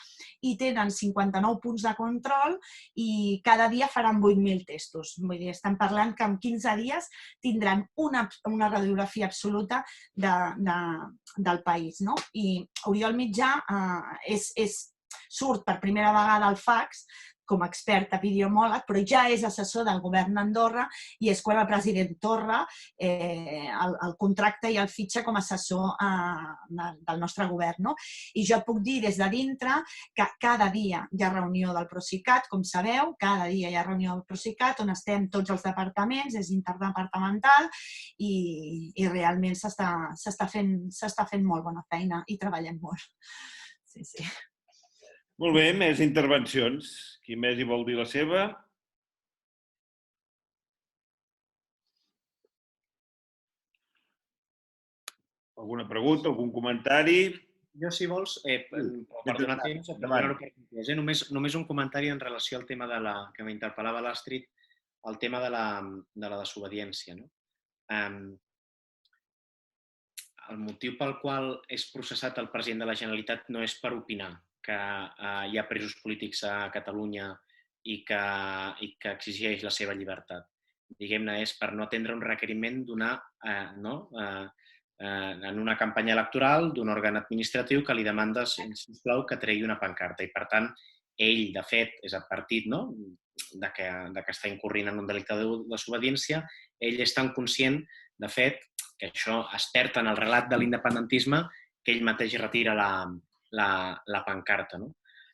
Speaker 3: i tenen 59 punts de control i cada dia faran 8.000 testos. Vull dir, estan parlant que en 15 dies tindran una radiografia absoluta del país. I Oriol Mitjà surt per primera vegada al fax com a expert epidemiòleg, però ja és assessor del govern d'Andorra i és quan el president Torra el contracta i el fitxa com a assessor del nostre govern. I jo puc dir des de dintre que cada dia hi ha reunió del Procicat, com sabeu, cada dia hi ha reunió del Procicat on estem tots els departaments, és interdepartamental i realment s'està fent molt bona feina i treballem molt. Sí, sí.
Speaker 2: Molt bé, més intervencions. Qui més hi vol dir la seva? Alguna pregunta, algun comentari?
Speaker 1: Jo, si vols, per donar temps, només un comentari en relació al tema que m'interpel·lava l'Astrid, el tema de la desobediència. El motiu pel qual és processat el president de la Generalitat no és per opinar que hi ha presos polítics a Catalunya i que exigeix la seva llibertat. Diguem-ne, és per no atendre un requeriment en una campanya electoral d'un òrgan administratiu que li demanda, sisplau, que tregui una pancarta. I, per tant, ell, de fet, és advertit de que està incorrint en un delicte de desobediència. Ell és tan conscient, de fet, que això es perd en el relat de l'independentisme que ell mateix retira la pancarta.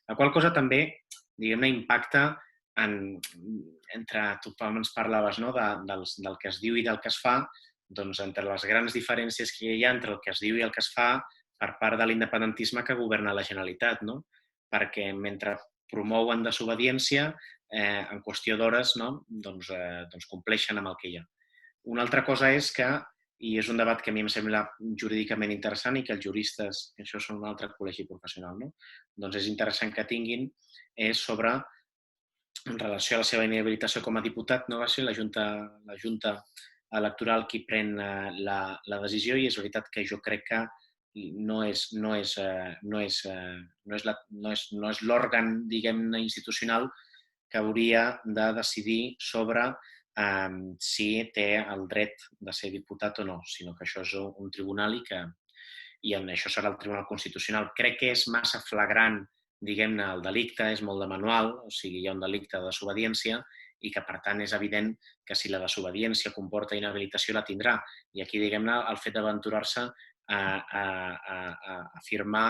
Speaker 1: La qual cosa també, diguem-ne, impacta entre, tu ens parlaves del que es diu i del que es fa, doncs entre les grans diferències que hi ha entre el que es diu i el que es fa per part de l'independentisme que governa la Generalitat, perquè mentre promouen desobediència, en qüestió d'hores, doncs compleixen amb el que hi ha. Una altra cosa és que, i és un debat que a mi em sembla jurídicament interessant i que els juristes, això són un altre col·legi professional, doncs és interessant que tinguin, és sobre, en relació a la seva inhabilitació com a diputat, no va ser la Junta Electoral qui pren la decisió, i és veritat que jo crec que no és l'òrgan, diguem-ne, institucional que hauria de decidir sobre si té el dret de ser diputat o no, sinó que això és un tribunal i això serà el Tribunal Constitucional. Crec que és massa flagrant, diguem-ne, el delicte, és molt de manual, o sigui, hi ha un delicte de desobediència i que, per tant, és evident que si la desobediència comporta inhabilitació la tindrà. I aquí, diguem-ne, el fet d'aventurar-se a afirmar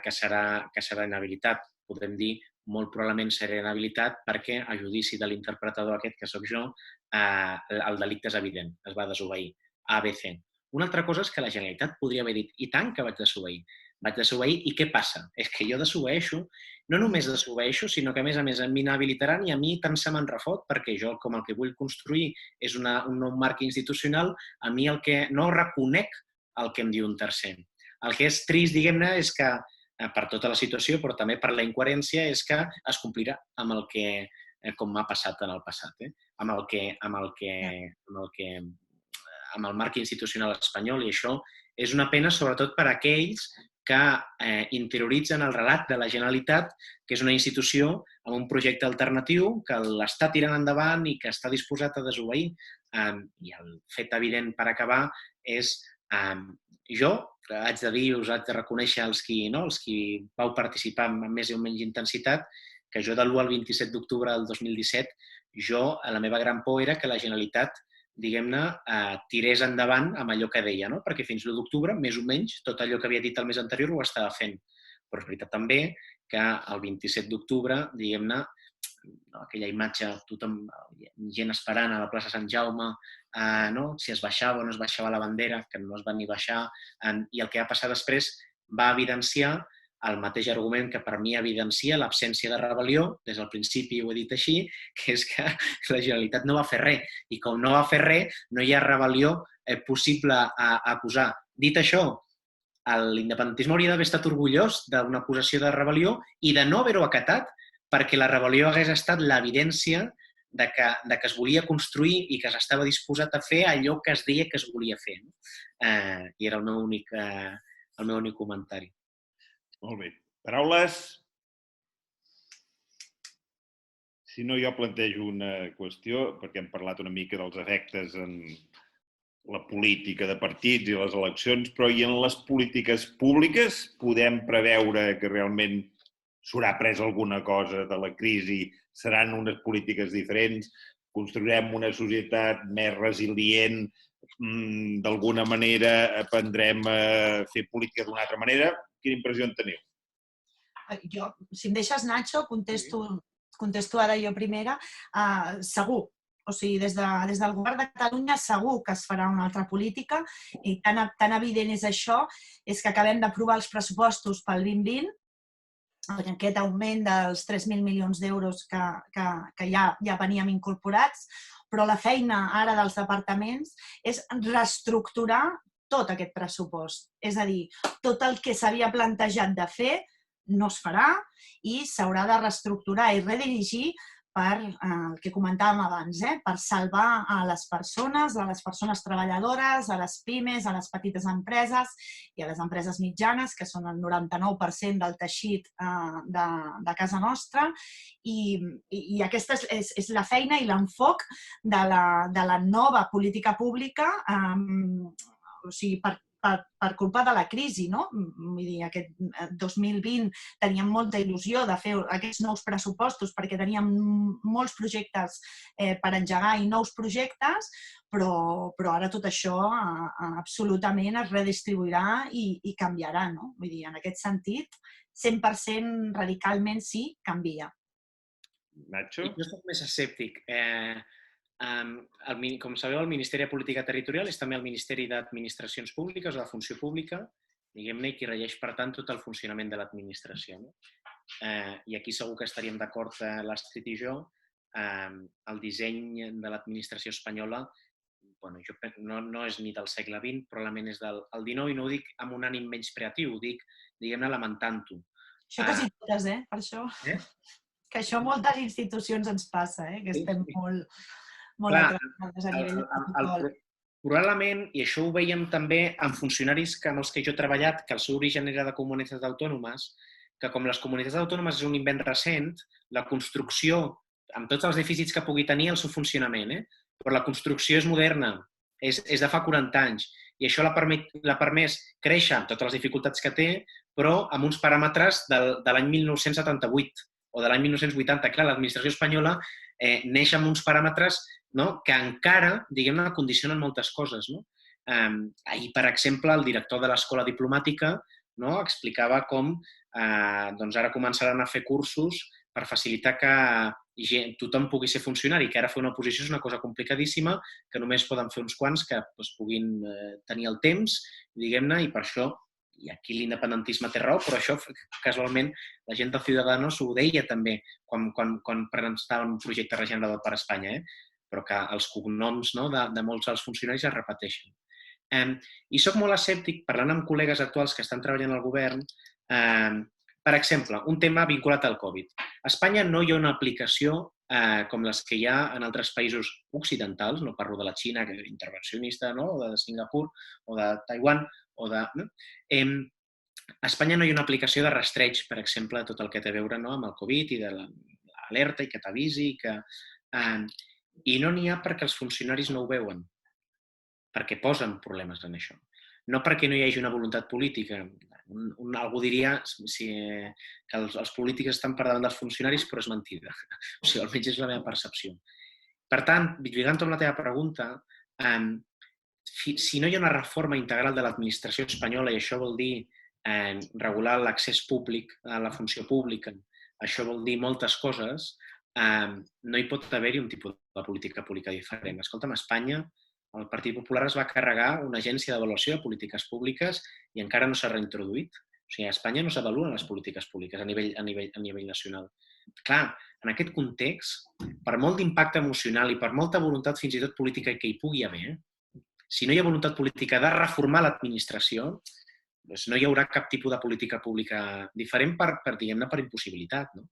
Speaker 1: que serà inhabilitat, podem dir, molt probablement serà inhabilitat perquè, a judici de l'interpretador aquest que soc jo, el delicte és evident, es va desobeir. ABC. Una altra cosa és que la Generalitat podria haver dit, i tant que vaig desobeir. Vaig desobeir i què passa? És que jo desobeeixo, no només desobeeixo, sinó que a més m'inhabilitaran i a mi tant se me'n refot perquè jo, com el que vull construir és un nou marc institucional, a mi el que no reconec el que em diu un tercer. El que és trist, diguem-ne, és que per tota la situació, però també per la incoherència, és que es complirà amb el que, com m'ha passat en el passat, amb el marc institucional espanyol, i això és una pena sobretot per a aquells que interioritzen el relat de la Generalitat, que és una institució amb un projecte alternatiu que l'està tirant endavant i que està disposat a desobeir. I el fet evident per acabar és jo haig de dir, us haig de reconèixer els qui vau participar amb més o menys intensitat, que jo de l'1 al 27 d'octubre del 2017, la meva gran por era que la Generalitat, diguem-ne, tirés endavant amb allò que deia, perquè fins l'1 d'octubre, més o menys, tot allò que havia dit el mes anterior ho estava fent. Però és veritat també que el 27 d'octubre, diguem-ne, aquella imatge, tothom, gent esperant a la plaça Sant Jaume, si es baixava o no es baixava la bandera, que no es va ni baixar, i el que va passar després va evidenciar el mateix argument que per mi evidencia l'absència de rebel·lió, des del principi ho he dit així, que és que la Generalitat no va fer res. I com no va fer res, no hi ha rebel·lió possible a acusar. Dit això, l'independentisme hauria d'haver estat orgullós d'una acusació de rebel·lió i de no haver-ho acatat, perquè la rebel·lió hagués estat l'evidència de que es volia construir i que s'estava disposat a fer allò que es deia que es volia fer. I era el meu únic comentari.
Speaker 2: Molt bé. Paraules? Si no, jo plantejo una qüestió, perquè hem parlat una mica dels efectes en la política de partits i les eleccions, però i en les polítiques públiques podem preveure que realment s'haurà pres alguna cosa de la crisi, seran unes polítiques diferents, construirem una societat més resilient, d'alguna manera aprendrem a fer política d'una altra manera. Quina impressió en teniu?
Speaker 3: Jo, si em deixes, Nacho, contesto ara jo primera. Segur. O sigui, des del govern de Catalunya segur que es farà una altra política i tan evident és això, és que acabem d'aprovar els pressupostos pel 2020, aquest augment dels 3.000 milions d'euros que ja veníem incorporats, però la feina ara dels departaments és reestructurar tot aquest pressupost. És a dir, tot el que s'havia plantejat de fer no es farà i s'haurà de reestructurar i redirigir per el que comentàvem abans, per salvar a les persones treballadores, a les pimes, a les petites empreses i a les empreses mitjanes, que són el 99% del teixit de casa nostra. I aquesta és la feina i l'enfoc de la nova política pública, o sigui, per culpa de la crisi, no? Vull dir, aquest 2020 teníem molta il·lusió de fer aquests nous pressupostos perquè teníem molts projectes per engegar i nous projectes, però ara tot això absolutament es redistribuirà i canviarà, no? Vull dir, en aquest sentit, 100% radicalment sí, canvia.
Speaker 2: Nacho?
Speaker 1: Jo soc més escèptic. Com sabeu, el Ministeri de Política Territorial és també el Ministeri d'Administracions Públiques o de Funció Pública, diguem-ne, i qui regeix, per tant, tot el funcionament de l'administració. I aquí segur que estaríem d'acord l'Astrid i jo. El disseny de l'administració espanyola no és ni del segle XX, probablement és del XIX, i no ho dic amb un ànim menyspreatiu, ho dic, diguem-ne, lamentant-ho.
Speaker 3: Això quasi totes, per això. Que això a moltes institucions ens passa, que estem molt atrasades a nivell de protocol.
Speaker 1: Probablement, i això ho veiem també en funcionaris amb els que jo he treballat, que el seu origen era de comunitats autònomes, que com les comunitats autònomes és un invent recent, la construcció, amb tots els dèficits que pugui tenir el seu funcionament, però la construcció és moderna, és de fa 40 anys, i això l'ha permès créixer amb totes les dificultats que té, però amb uns paràmetres de l'any 1978 o de l'any 1980. Clar, l'administració espanyola neix amb uns paràmetres que encara, diguem-ne, condicionen moltes coses. Ahir, per exemple, el director de l'Escola Diplomàtica explicava com ara començaran a fer cursos per facilitar que tothom pugui ser funcionari, que ara fer una oposició és una cosa complicadíssima, que només poden fer uns quants que puguin tenir el temps, diguem-ne, i per això, i aquí l'independentisme té raó, però això, casualment, la gent de Ciudadanos ho deia també quan presentaven un projecte regenerador per a Espanya, però que els cognoms de molts dels funcionaris es repeteixen. I soc molt escèptic, parlant amb col·legues actuals que estan treballant al govern, per exemple, un tema vinculat al Covid. A Espanya no hi ha una aplicació com les que hi ha en altres països occidentals, no parlo de la Xina, que és intervencionista, o de Singapur, o de Taiwan, a Espanya no hi ha una aplicació de rastreig, per exemple, de tot el que té a veure amb el Covid i de l'alerta i que t'avisi. I no n'hi ha perquè els funcionaris no ho veuen, perquè posen problemes en això. No perquè no hi hagi una voluntat política. Algú diria que els polítics estan per davant dels funcionaris, però és mentida. O sigui, almenys és la meva percepció. Per tant, lligant amb la teva pregunta, si no hi ha una reforma integral de l'administració espanyola, i això vol dir regular l'accés públic a la funció pública, això vol dir moltes coses, no hi pot haver-hi un tipus de política pública diferent. Escolta'm, a Espanya el Partit Popular es va carregar una agència d'avaluació de polítiques públiques i encara no s'ha reintroduït. O sigui, a Espanya no s'avaluen les polítiques públiques a nivell nacional. Clar, en aquest context, per molt d'impacte emocional i per molta voluntat fins i tot política que hi pugui haver, si no hi ha voluntat política de reformar l'administració, doncs no hi haurà cap tipus de política pública diferent diguem-ne, per impossibilitat. No?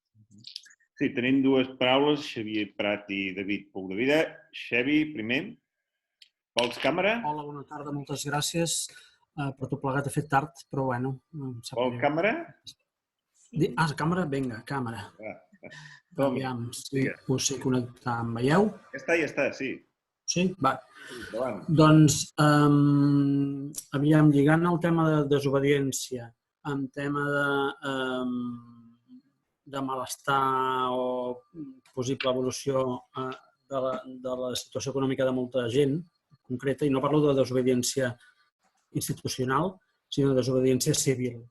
Speaker 2: Sí, tenim dues paraules, Xavier Prat i David Poldevida. Xavi, primer. Vols càmera?
Speaker 6: Hola, bona tarda, moltes gràcies. Per tot plegat he fet tard, però bueno.
Speaker 2: Vol càmera?
Speaker 6: Càmera? Vinga, càmera. Aviam, si ho sé connectar. Em veieu?
Speaker 2: Ja està, sí.
Speaker 6: Sí? Va.
Speaker 2: Endavant.
Speaker 6: Doncs, aviam, lligant el tema de desobediència amb tema de malestar o possible evolució de la situació econòmica de molta gent concreta, i no parlo de desobediència institucional, sinó de desobediència civil.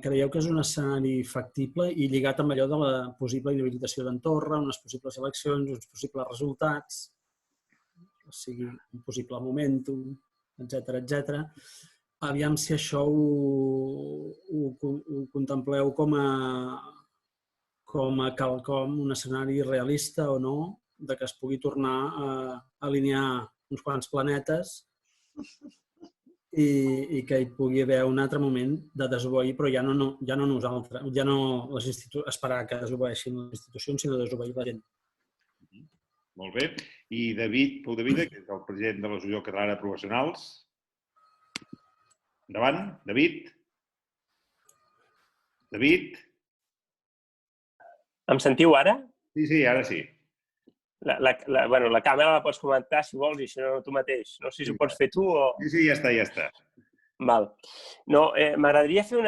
Speaker 6: Creieu que és un escenari factible i lligat amb allò de la possible inhabilitació d'en Torra, unes possibles eleccions, uns possibles resultats, o sigui, un possible momentum, etc. Aviam si això ho contempleu com a quelcom, un escenari realista o no, de que es pugui tornar a alinear uns quants planetes i que hi pugui haver un altre moment de desobeir, però ja no nosaltres, ja no esperar que desobeeixin les institucions, sinó desobeir la gent.
Speaker 2: Molt bé. I David Poldevida, que és el president de l'Associació Catalana de Professionals. Endavant, David. David.
Speaker 7: Em sentiu ara?
Speaker 2: Sí, ara sí.
Speaker 7: La càmera la pots comentar si vols i si no, tu mateix. No sé si ho pots fer tu o...
Speaker 2: Sí, ja està.
Speaker 7: Val. No, m'agradaria fer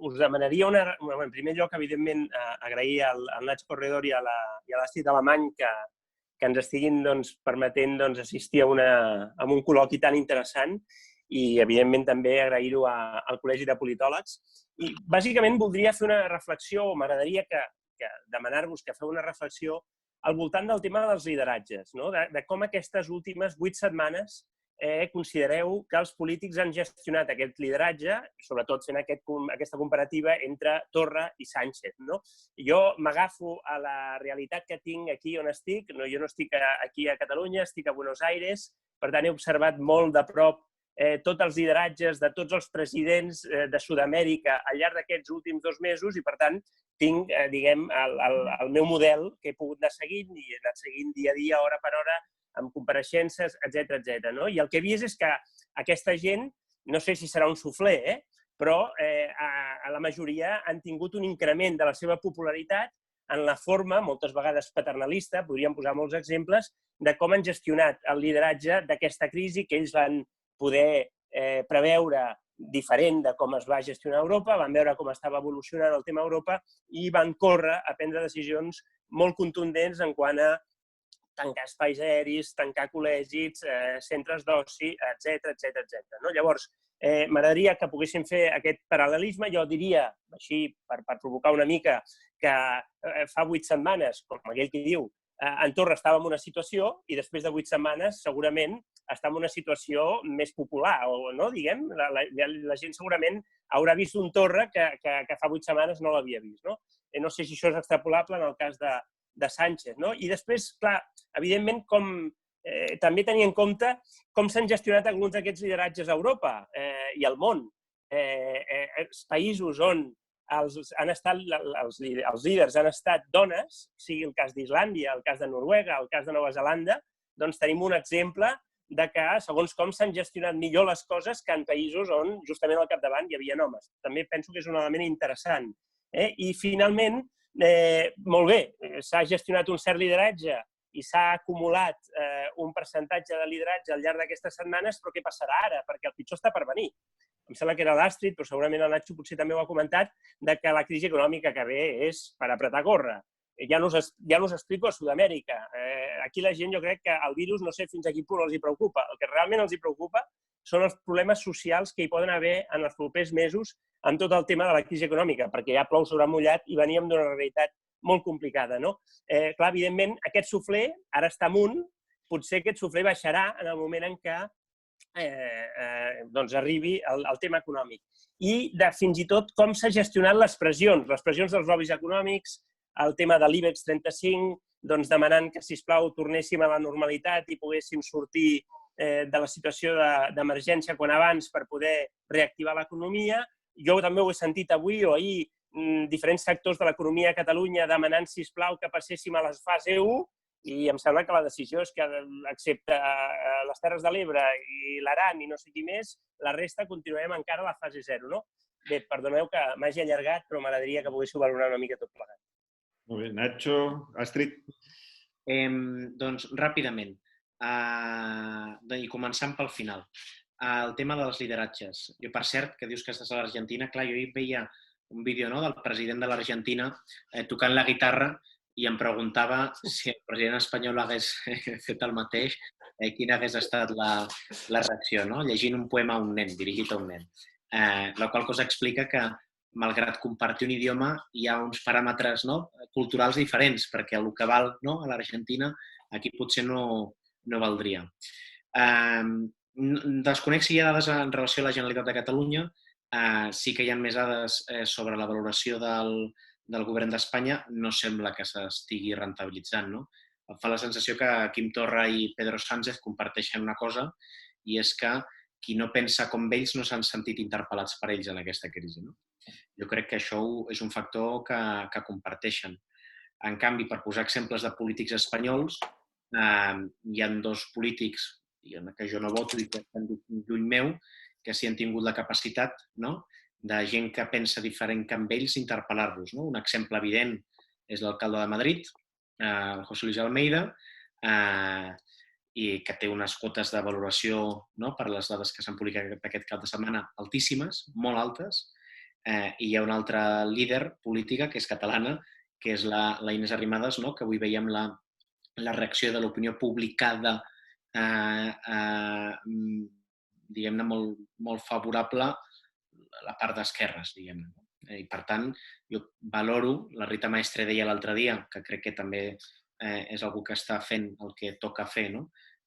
Speaker 7: us demanaria en primer lloc, evidentment, agrair al Nacho Corredor i a l'Astrid Alemany que ens estiguin permetent assistir a un col·loqui tan interessant i, evidentment, també agrair-ho al Col·legi de Politòlegs. I, bàsicament, voldria fer una reflexió, o m'agradaria demanar-vos que feu una reflexió al voltant del tema dels lideratges, de com aquestes últimes 8 setmanes considereu que els polítics han gestionat aquest lideratge, sobretot fent aquesta comparativa entre Torra i Sánchez. Jo m'agafo a la realitat que tinc aquí on estic. Jo no estic aquí a Catalunya, estic a Buenos Aires. Per tant, he observat molt de prop tots els lideratges de tots els presidents de Sud-amèrica al llarg d'aquests últims 2 mesos i, per tant, tinc, diguem, el meu model que he pogut anar seguint i he anat seguint dia a dia, hora per hora, amb compareixences, etc. I el que he vist és que aquesta gent, no sé si serà un suflé, però a la majoria han tingut un increment de la seva popularitat en la forma, moltes vegades paternalista, podríem posar molts exemples, de com han gestionat el lideratge d'aquesta crisi que ells van poder preveure diferent de com es va gestionar a Europa, van veure com estava evolucionant el tema a Europa i van córrer a prendre decisions molt contundents en quant a tancar espais aeris, tancar col·legis, centres d'oci, etc. Llavors, m'agradaria que poguéssim fer aquest paral·lelisme. Jo diria, així, per provocar una mica, que fa 8 setmanes, com aquell que diu, en Torra estava en una situació i després de 8 setmanes segurament està en una situació més popular, no? Diguem, la gent segurament haurà vist un Torra que fa 8 setmanes no l'havia vist. No sé si això és extrapolable en el cas de Sánchez. I després, clar, evidentment, també tenir en compte com s'han gestionat alguns d'aquests lideratges a Europa i al món. Els països on els líders han estat dones, sigui el cas d'Islàndia, el cas de Noruega, el cas de Nova Zelanda, doncs tenim un exemple de que, segons com s'han gestionat millor les coses que en països on justament al capdavant hi havia homes. També penso que és un element interessant. I, finalment, molt bé, s'ha gestionat un cert lideratge i s'ha acumulat un percentatge de lideratge al llarg d'aquestes setmanes, però què passarà ara? Perquè el pitjor està per venir. Em sembla que era l'Astrid, però segurament el Nacho potser també ho ha comentat, que la crisi econòmica que ve és per apretar a córrer. Ja no us explico a Sud-amèrica. Aquí la gent, jo crec que el virus no sé fins a quin punt els hi preocupa. El que realment els hi preocupa són els problemes socials que hi poden haver en els propers mesos amb tot el tema de la crisi econòmica, perquè ja plou sobre mullat i veníem d'una realitat molt complicada, no? Clar, evidentment, aquest suflé ara està amunt, potser aquest suflé baixarà en el moment en què arribi el tema econòmic. I fins i tot com s'ha gestionat les pressions dels lobbies econòmics, el tema de l'IBEX 35, demanant que, sisplau, tornéssim a la normalitat i poguéssim sortir de la situació d'emergència quan abans per poder reactivar l'economia. Jo també ho he sentit avui o ahir, diferents sectors de l'economia a Catalunya demanant, sisplau, que passéssim a la fase 1 i em sembla que la decisió és que, excepte les Terres de l'Ebre i l'Aran i no sé qui més, la resta continuarem encara a la fase 0, no? Bé, perdoneu que m'hagi allargat, però m'agradaria que poguéssiu valorar una mica tot plegat.
Speaker 2: Molt bé. Nacho, Astrid?
Speaker 1: Doncs, ràpidament, i començant pel final, el tema dels lideratges. Jo, per cert, que dius que estàs a l'Argentina, clar, jo hi veia un vídeo del president de l'Argentina tocant la guitarra i em preguntava si el president espanyol hagués fet el mateix, quina hagués estat la reacció, llegint un poema a un nen, dirigit a un nen. La qual cosa explica que, malgrat compartir un idioma, hi ha uns paràmetres culturals diferents, perquè el que val a l'Argentina aquí potser no valdria. Desconec si hi ha dades en relació a la Generalitat de Catalunya. Sí que hi ha més dades sobre la valoració del govern d'Espanya. No sembla que s'estigui rentabilitzant. Em fa la sensació que Quim Torra i Pedro Sánchez comparteixen una cosa, i és que qui no pensa com ells no s'han sentit interpel·lats per ells en aquesta crisi. Jo crec que això és un factor que comparteixen. En canvi, per posar exemples de polítics espanyols, hi ha dos polítics que jo no voto i que estan lluny meu, que sí han tingut la capacitat de gent que pensa diferent que amb ells interpel·lar-los. Un exemple evident és l'alcalde de Madrid, el José Luis Almeida, i que té unes quotes de valoració per les dades que s'han publicat aquest cap de setmana altíssimes, molt altes, i hi ha una altra líder política que és catalana, que és la Inés Arrimadas, que avui veiem la reacció de l'opinió publicada diguem-ne, molt favorable a la part d'esquerres, diguem-ne. I, per tant, jo valoro, la Rita Maestre deia l'altre dia, que crec que també és algú que està fent el que toca fer,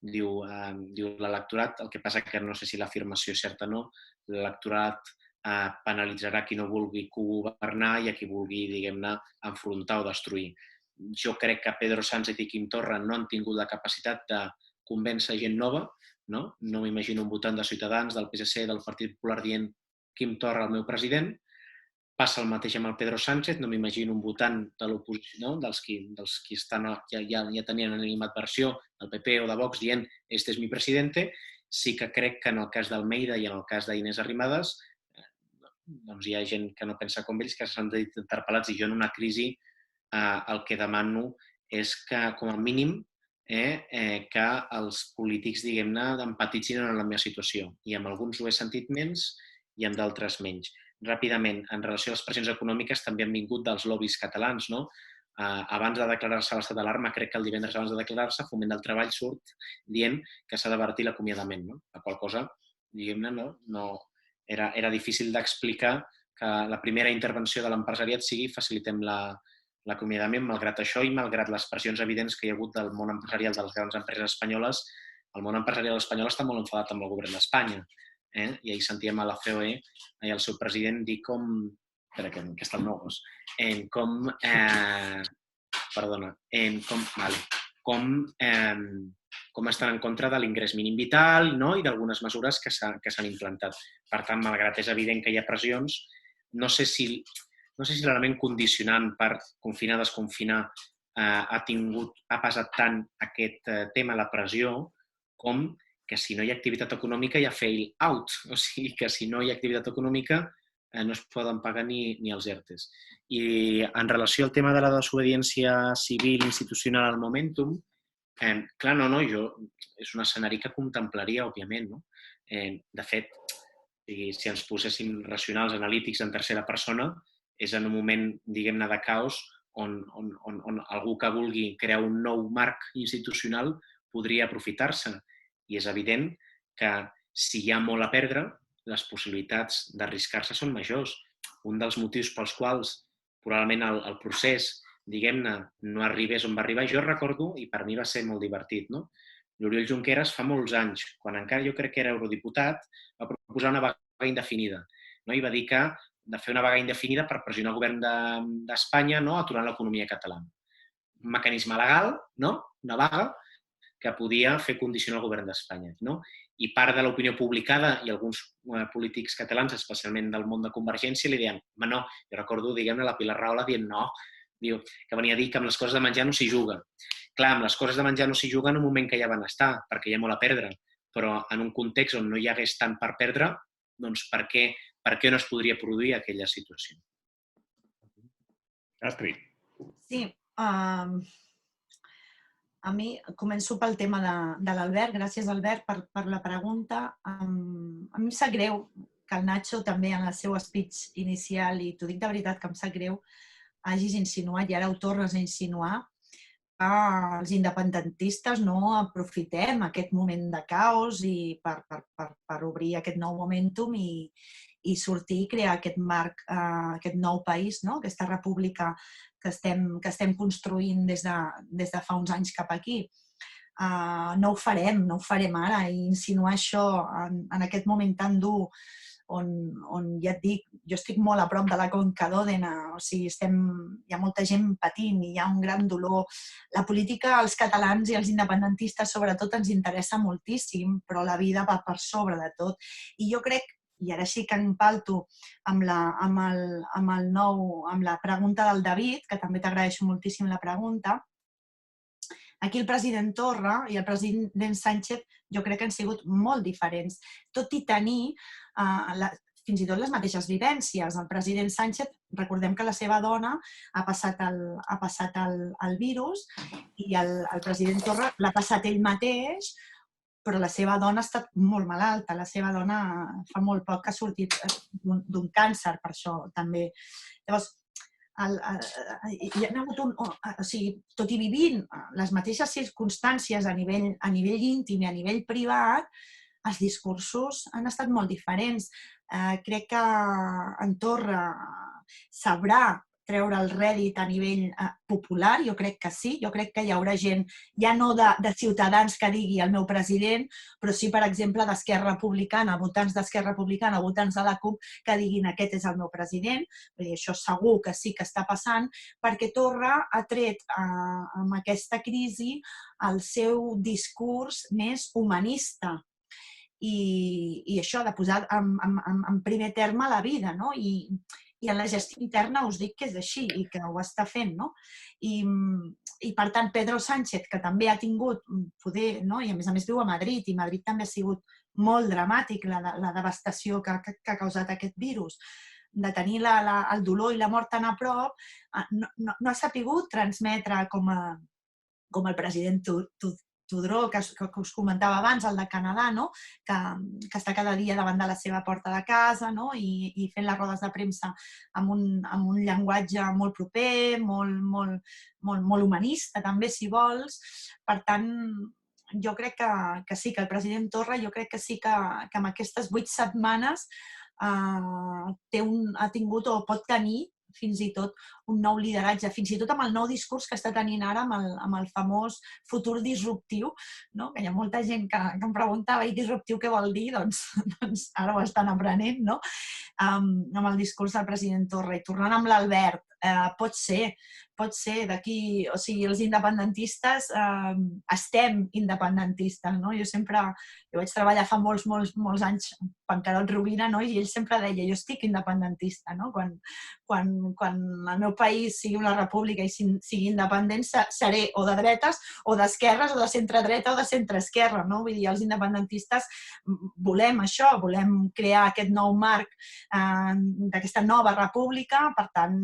Speaker 1: diu l'electorat, el que passa que no sé si l'afirmació és certa o no, l'electorat penalitzarà qui no vulgui governar i a qui vulgui, diguem-ne, enfrontar o destruir. Jo crec que Pedro Sánchez i Quim Torra no han tingut la capacitat de convèncer gent nova. No m'imagino un votant de Ciutadans, del PSC, del Partit Popular dient Quim Torra el meu president. Passa el mateix amb el Pedro Sánchez. No m'imagino un votant de l'oposició, dels qui ja tenien animadversió, del PP o de Vox, dient este és mi presidente. Sí que crec que en el cas d'Almeida i en el cas d'Inés Arrimadas hi ha gent que no pensa com ells, que s'han dit interpel·lats, i jo en una crisi el que demano és que, com a mínim, que els polítics, diguem-ne, empatitzin en la meva situació. I amb alguns ho he sentit menys i amb d'altres menys. Ràpidament, en relació a les pressions econòmiques, també han vingut dels lobbies catalans. Abans de declarar-se l'estat d'alarma, crec que el divendres abans de declarar-se, Foment del Treball surt dient que s'ha d'avertir l'acomiadament. La qual cosa, diguem-ne, era difícil d'explicar que la primera intervenció de l'empresariat sigui facilitem l'acomiadament. Malgrat això i malgrat les pressions evidents que hi ha hagut del món empresarial de les grans empreses espanyoles, el món empresarial espanyol està molt enfadat amb el govern d'Espanya. I ahir sentíem a la COE i el seu president dir com... Espera, que està el meu gos. Com estan en contra de l'ingrés mínim vital i d'algunes mesures que s'han implantat. Per tant, malgrat és evident que hi ha pressions, no sé si l'element condicionant per confinar, desconfinar, ha pesat tant aquest tema, la pressió, com que si no hi ha activitat econòmica hi ha fail out. O sigui, que si no hi ha activitat econòmica no es poden pagar ni els ERTEs. I en relació al tema de la desobediència civil institucional al Momentum, clar, és un escenari que contemplaria, òbviament. De fet, si ens poséssim racionals, analítics en tercera persona, és en un moment, diguem-ne, de caos on algú que vulgui crear un nou marc institucional podria aprofitar-se. I és evident que si hi ha molt a perdre, les possibilitats d'arriscar-se són majors. Un dels motius pels quals probablement el procés diguem-ne, no arribés on va arribar. Jo recordo, i per mi va ser molt divertit, no? L'Oriol Junqueras fa molts anys, quan encara jo crec que era eurodiputat, va proposar una vaga indefinida. I va dir que de fer una vaga indefinida per pressionar el govern d'Espanya aturant l'economia catalana. Un mecanisme legal, una vaga, que podia fer condicionar el govern d'Espanya. I part de l'opinió publicada i alguns polítics catalans, especialment del món de Convergència, li deien, no, jo recordo, diguem-ne, la Pilar Rahola dient no, que venia a dir que amb les coses de menjar no s'hi juga. Clar, amb les coses de menjar no s'hi juga en un moment que ja van estar, perquè hi ha molt a perdre, però en un context on no hi hagués tant per perdre, doncs per què no es podria produir aquella situació?
Speaker 2: Astrid.
Speaker 3: Sí, a mi començo pel tema de l'Albert. Gràcies, Albert, per la pregunta. A mi em sap greu que el Nacho també en el seu speech inicial, i t'ho dic de veritat que em sap greu, hagis insinuat, i ara ho tornes a insinuar, que els independentistes no aprofitem aquest moment de caos i per obrir aquest nou momentum i sortir i crear aquest marc, aquest nou país, aquesta república que estem construint des de fa uns anys cap aquí. No ho farem ara, i insinuar això en aquest moment tan dur on ja et dic, jo estic molt a prop de la Conca d'Òdena, o sigui, hi ha molta gent patint i hi ha un gran dolor. La política, als catalans i als independentistes sobretot ens interessa moltíssim, però la vida va per sobre de tot. I jo crec, i ara sí que empalto amb la pregunta del David, que també t'agraeixo moltíssim la pregunta, aquí el president Torra i el president Sánchez jo crec que han sigut molt diferents, tot i tenir fins i tot les mateixes vivències. El president Sánchez, recordem que la seva dona ha passat el virus i el president Torra l'ha passat ell mateix, però la seva dona ha estat molt malalta. La seva dona fa molt poc que ha sortit d'un càncer, per això també. Llavors, tot i vivint les mateixes circumstàncies a nivell íntim i a nivell privat, els discursos han estat molt diferents. Crec que en Torra sabrà treure el rèdit a nivell popular, jo crec que sí, jo crec que hi haurà gent, ja no de ciutadans que digui el meu president, però sí, per exemple, d'Esquerra Republicana, votants d'Esquerra Republicana, votants de la CUP, que diguin aquest és el meu president. Això segur que sí que està passant, perquè Torra ha tret amb aquesta crisi el seu discurs més humanista, i això de posar en primer terme la vida, i en la gestió interna us dic que és així i que ho està fent. I per tant, Pedro Sánchez, que també ha tingut poder, i a més viu a Madrid, i Madrid també ha sigut molt dramàtic la devastació que ha causat aquest virus, de tenir el dolor i la mort tan a prop, no ha sapigut transmetre com el president Trudeau, que us comentava abans, el de Canadà, que està cada dia davant de la seva porta de casa i fent les rodes de premsa amb un llenguatge molt proper, molt humanista també, si vols. Per tant, jo crec que sí, que el president Torra, jo crec que sí que amb aquestes 8 setmanes ha tingut o pot tenir fins i tot un nou lideratge, fins i tot amb el nou discurs que està tenint ara amb el famós futur disruptiu, que hi ha molta gent que em preguntava i disruptiu què vol dir, doncs ara ho estan aprenent, amb el discurs del president Torra. I tornant amb l'Albert, pot ser d'aquí, o sigui, els independentistes estem independentistes, jo vaig treballar fa molts anys amb Carod Rovira, i ell sempre deia, jo estic independentista, quan el meu país sigui una república i sigui independent, seré o de dretes o d'esquerres o de centre-dreta o de centre-esquerra. Vull dir, els independentistes volem això, volem crear aquest nou marc d'aquesta nova república. Per tant,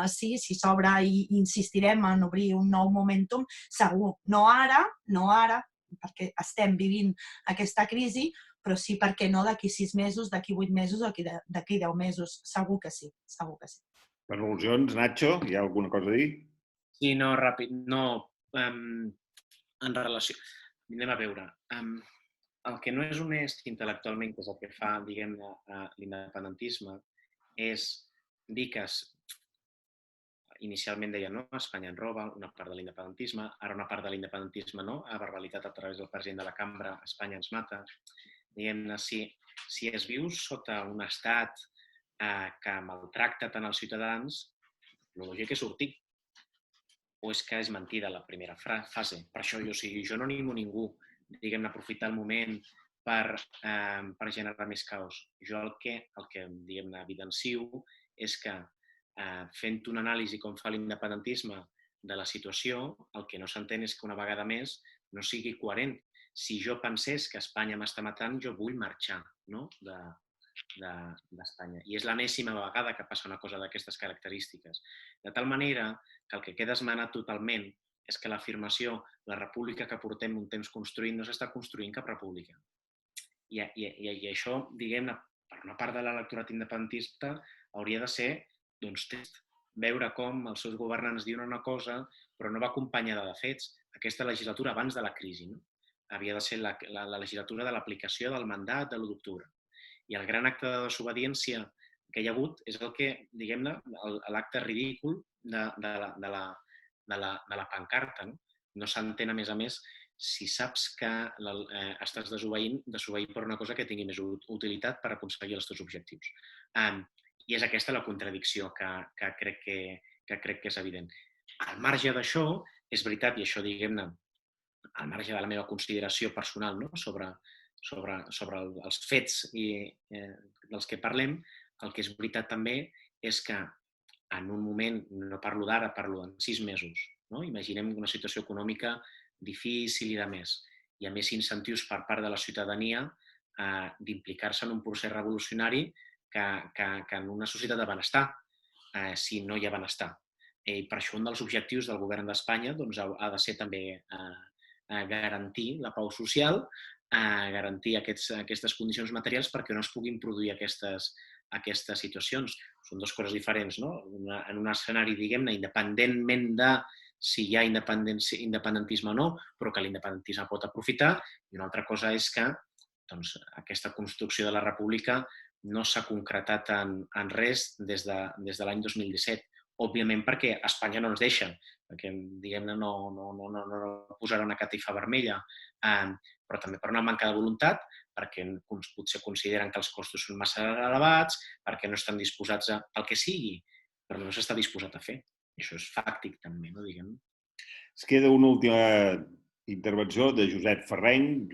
Speaker 3: sí, si s'obre i insistirem en obrir un nou momentum, segur. No ara, perquè estem vivint aquesta crisi, però sí, per què no, d'aquí 6 mesos, d'aquí 8 mesos o d'aquí 10 mesos. Segur que sí, segur que sí.
Speaker 2: Per al·lusions, Nacho, hi ha alguna cosa a dir?
Speaker 1: Sí, no, ràpid. No, en relació... Anem a veure. El que no és honest intel·lectualment, que és el que fa, diguem-ne, l'independentisme, és dir que inicialment deien, no, Espanya en roba, una part de l'independentisme, ara una part de l'independentisme, no, ha verbalitat a través del president de la cambra, Espanya ens mata. Diguem-ne, si es viu sota un estat que maltracta tant els ciutadans, el lògic és sortir. O és que és mentida la primera fase. Per això jo no animo ningú, diguem-ne, aprofitar el moment per generar més caos. Jo el que diguem-ne, evidencio és que fent una anàlisi com fa l'independentisme de la situació, el que no s'entén és que una vegada més no sigui coherent. Si jo pensés que Espanya m'està matant, jo vull marxar, no? d'Espanya. I és l'enèsima vegada que passa una cosa d'aquestes característiques. De tal manera que el que queda esmenat totalment és que l'afirmació, la república que portem un temps construint, no s'està construint cap república. I això, diguem-ne, per una part de l'electorat independentista, hauria de ser, doncs, veure com els seus governants diuen una cosa, però no va acompanyada de fets. Aquesta legislatura, abans de la crisi, no? Havia de ser la legislatura de l'aplicació del mandat de l'1 d'octubre. I el gran acte de desobediència que hi ha hagut és el que, diguem-ne, l'acte ridícul de la pancarta. No s'entén, a més, si saps que estàs desobeint per una cosa que tingui més utilitat per aconseguir els teus objectius. I és aquesta la contradicció que crec que és evident. Al marge d'això, és veritat, i això, diguem-ne, al marge de la meva consideració personal, no? sobre els fets dels que parlem, el que és veritat també és que en un moment, no parlo d'ara, parlo en 6 mesos, no? Imaginem una situació econòmica difícil i de més. Hi ha més incentius per part de la ciutadania d'implicar-se en un procés revolucionari que en una societat de benestar, si no hi ha benestar. I per això un dels objectius del govern d'Espanya ha de ser també garantir la pau social, garantir aquestes condicions materials perquè no es puguin produir aquestes situacions. Són dues coses diferents, no? En un escenari, diguem-ne, independentment de si hi ha independentisme o no, però que l'independentisme pot aprofitar, i una altra cosa és que aquesta construcció de la república no s'ha concretat en res des de l'any 2017. Òbviament perquè Espanya no ens deixa, perquè, diguem-ne, no posarà una catifa vermella, però també per una manca de voluntat, perquè potser consideren que els costos són massa elevats, perquè no estan disposats a el que sigui, però no s'està disposat a fer. I això és fàctic també, no, diguem-ne.
Speaker 2: Es queda una última intervenció de Josep Ferreny.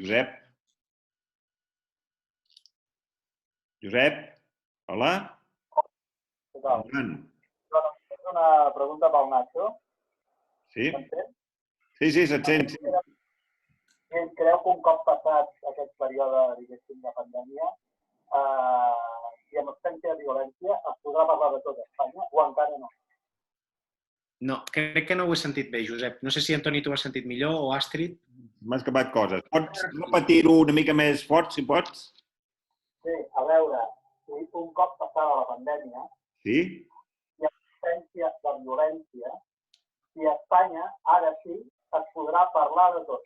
Speaker 2: Josep, hola.
Speaker 8: Què tal? És una pregunta pel Nacho.
Speaker 2: Sí?
Speaker 8: M'entens?
Speaker 2: Sí, se't sent.
Speaker 8: Creu que un cop passat aquest període, diguéssim, de pandèmia, i amb absència de violència, es podrà parlar de tot Espanya o encara no?
Speaker 1: No, crec que no ho he sentit bé, Josep. No sé si, Antoni, tu ho has sentit millor o Astrid.
Speaker 2: M'ha escapat coses. Pots repetir-ho una mica més fort, si pots?
Speaker 8: Sí, a veure, un cop passada la pandèmia,
Speaker 2: sí?
Speaker 8: I amb absència de violència, si a Espanya, ara sí, es podrà parlar de tot.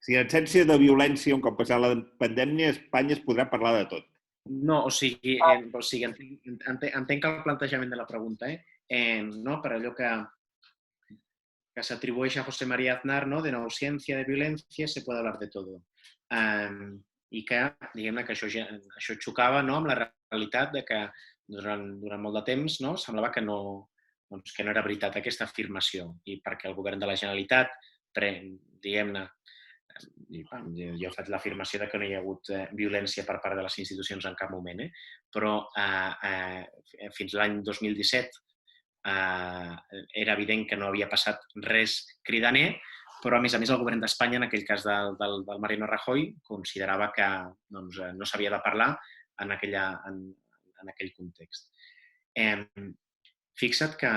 Speaker 2: Si en absència de violència, un cop passada la pandèmia, a Espanya es podrà parlar de tot.
Speaker 1: No, o sigui entenc el plantejament de la pregunta, no? Per allò que s'atribueix a José María Aznar, no? De no ausencia de violencia se puede hablar de todo. I que, diguem-ne, que això xocava, no? Amb la realitat de que durant molt de temps, no? Semblava que no era veritat aquesta afirmació, i perquè el govern de la Generalitat, diguem-ne, jo faig l'afirmació que no hi ha hagut violència per part de les institucions en cap moment, però fins l'any 2017 era evident que no havia passat res cridaner, però a més el govern d'Espanya, en aquell cas del Mariano Rajoy, considerava que no s'havia de parlar en aquell context. Fixa't que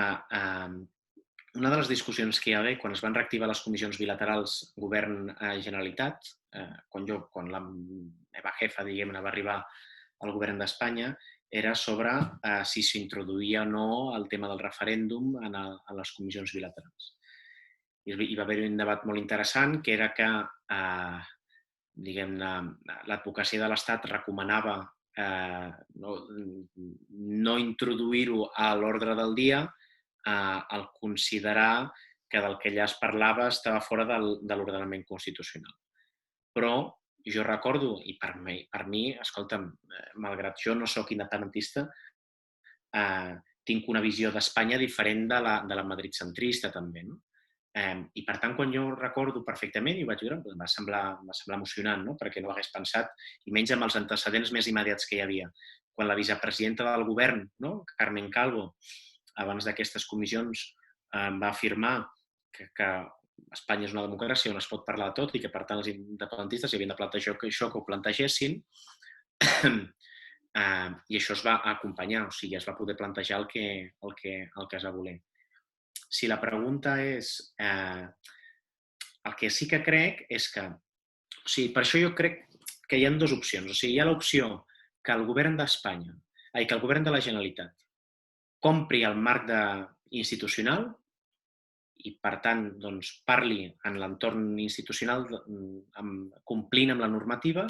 Speaker 1: una de les discussions que hi va haver quan es van reactivar les comissions bilaterals govern-Generalitat, quan la meva jefa, diguem-ne, va arribar al govern d'Espanya, era sobre si s'introduïa o no el tema del referèndum en les comissions bilaterals. Hi va haver un debat molt interessant, que era que, diguem-ne, l'advocacia de l'Estat recomanava no introduir-ho a l'ordre del dia al considerar que del que allà es parlava estava fora de l'ordenament constitucional. Però jo recordo, i per mi, escolta'm, malgrat jo no sóc independentista, tinc una visió d'Espanya diferent de la madrid-centrista també, no? I per tant, quan jo recordo perfectament i ho vaig veure, em va semblar emocionant, no? Perquè no ho hagués pensat, i menys amb els antecedents més immediats que hi havia. Quan la vicepresidenta del govern, no? Carmen Calvo, abans d'aquestes comissions, va afirmar que Espanya és una democràcia on es pot parlar de tot i que, per tant, els independentistes havien de plantejar això que ho plantegessin, i això es va acompanyar, o sigui, es va poder plantejar el que es va voler. Si la pregunta és... El que sí que crec és que... O sigui, per això jo crec que hi ha dues opcions. O sigui, hi ha l'opció que el govern d'Espanya, que el govern de la Generalitat compri el marc institucional i, per tant, doncs, parli en l'entorn institucional complint amb la normativa,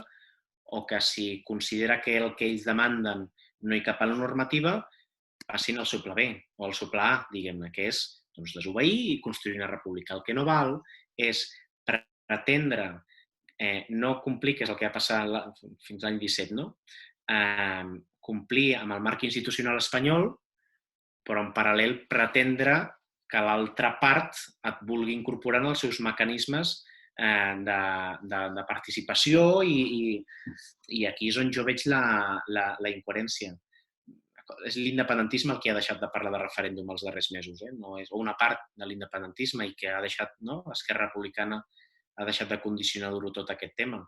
Speaker 1: o que si considera que el que ells demanden no hi cap a la normativa, passin al seu pla B o al seu pla A, diguem-ne, que és desobeir i construir una república. El que no val és pretendre no complir, que és el que va passar fins l'any 17, no? Complir amb el marc institucional espanyol, però en paral·lel pretendre que l'altra part et vulgui incorporar en els seus mecanismes de participació i aquí és on jo veig la incoherència. És l'independentisme el que ha deixat de parlar de referèndum els darrers mesos, no és, o una part de l'independentisme i que ha deixat, no? Esquerra Republicana ha deixat de condicionar dur tot aquest tema.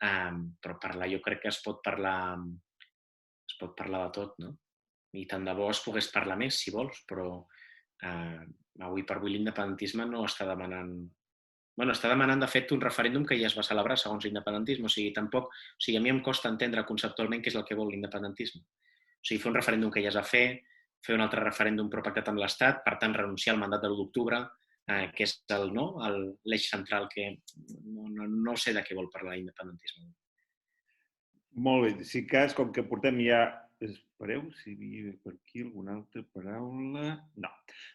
Speaker 1: Però parlar, jo crec que es pot parlar de tot, no? I tant de bo es pogués parlar més, si vols, però avui per avui l'independentisme no està demanant... Bueno, està demanant, de fet, un referèndum que ja es va celebrar segons l'independentisme. O sigui, a mi em costa entendre conceptualment què és el que vol l'independentisme. O sigui, fer un referèndum que ja es va fer un altre referèndum però pactat amb l'Estat, per tant, renunciar al mandat de l'1 d'octubre, que és l'eix central que no sé de què vol parlar l'independentisme.
Speaker 2: Molt bé. Si cas, com que portem ja... Espereu, si hi havia per aquí alguna altra paraula... No.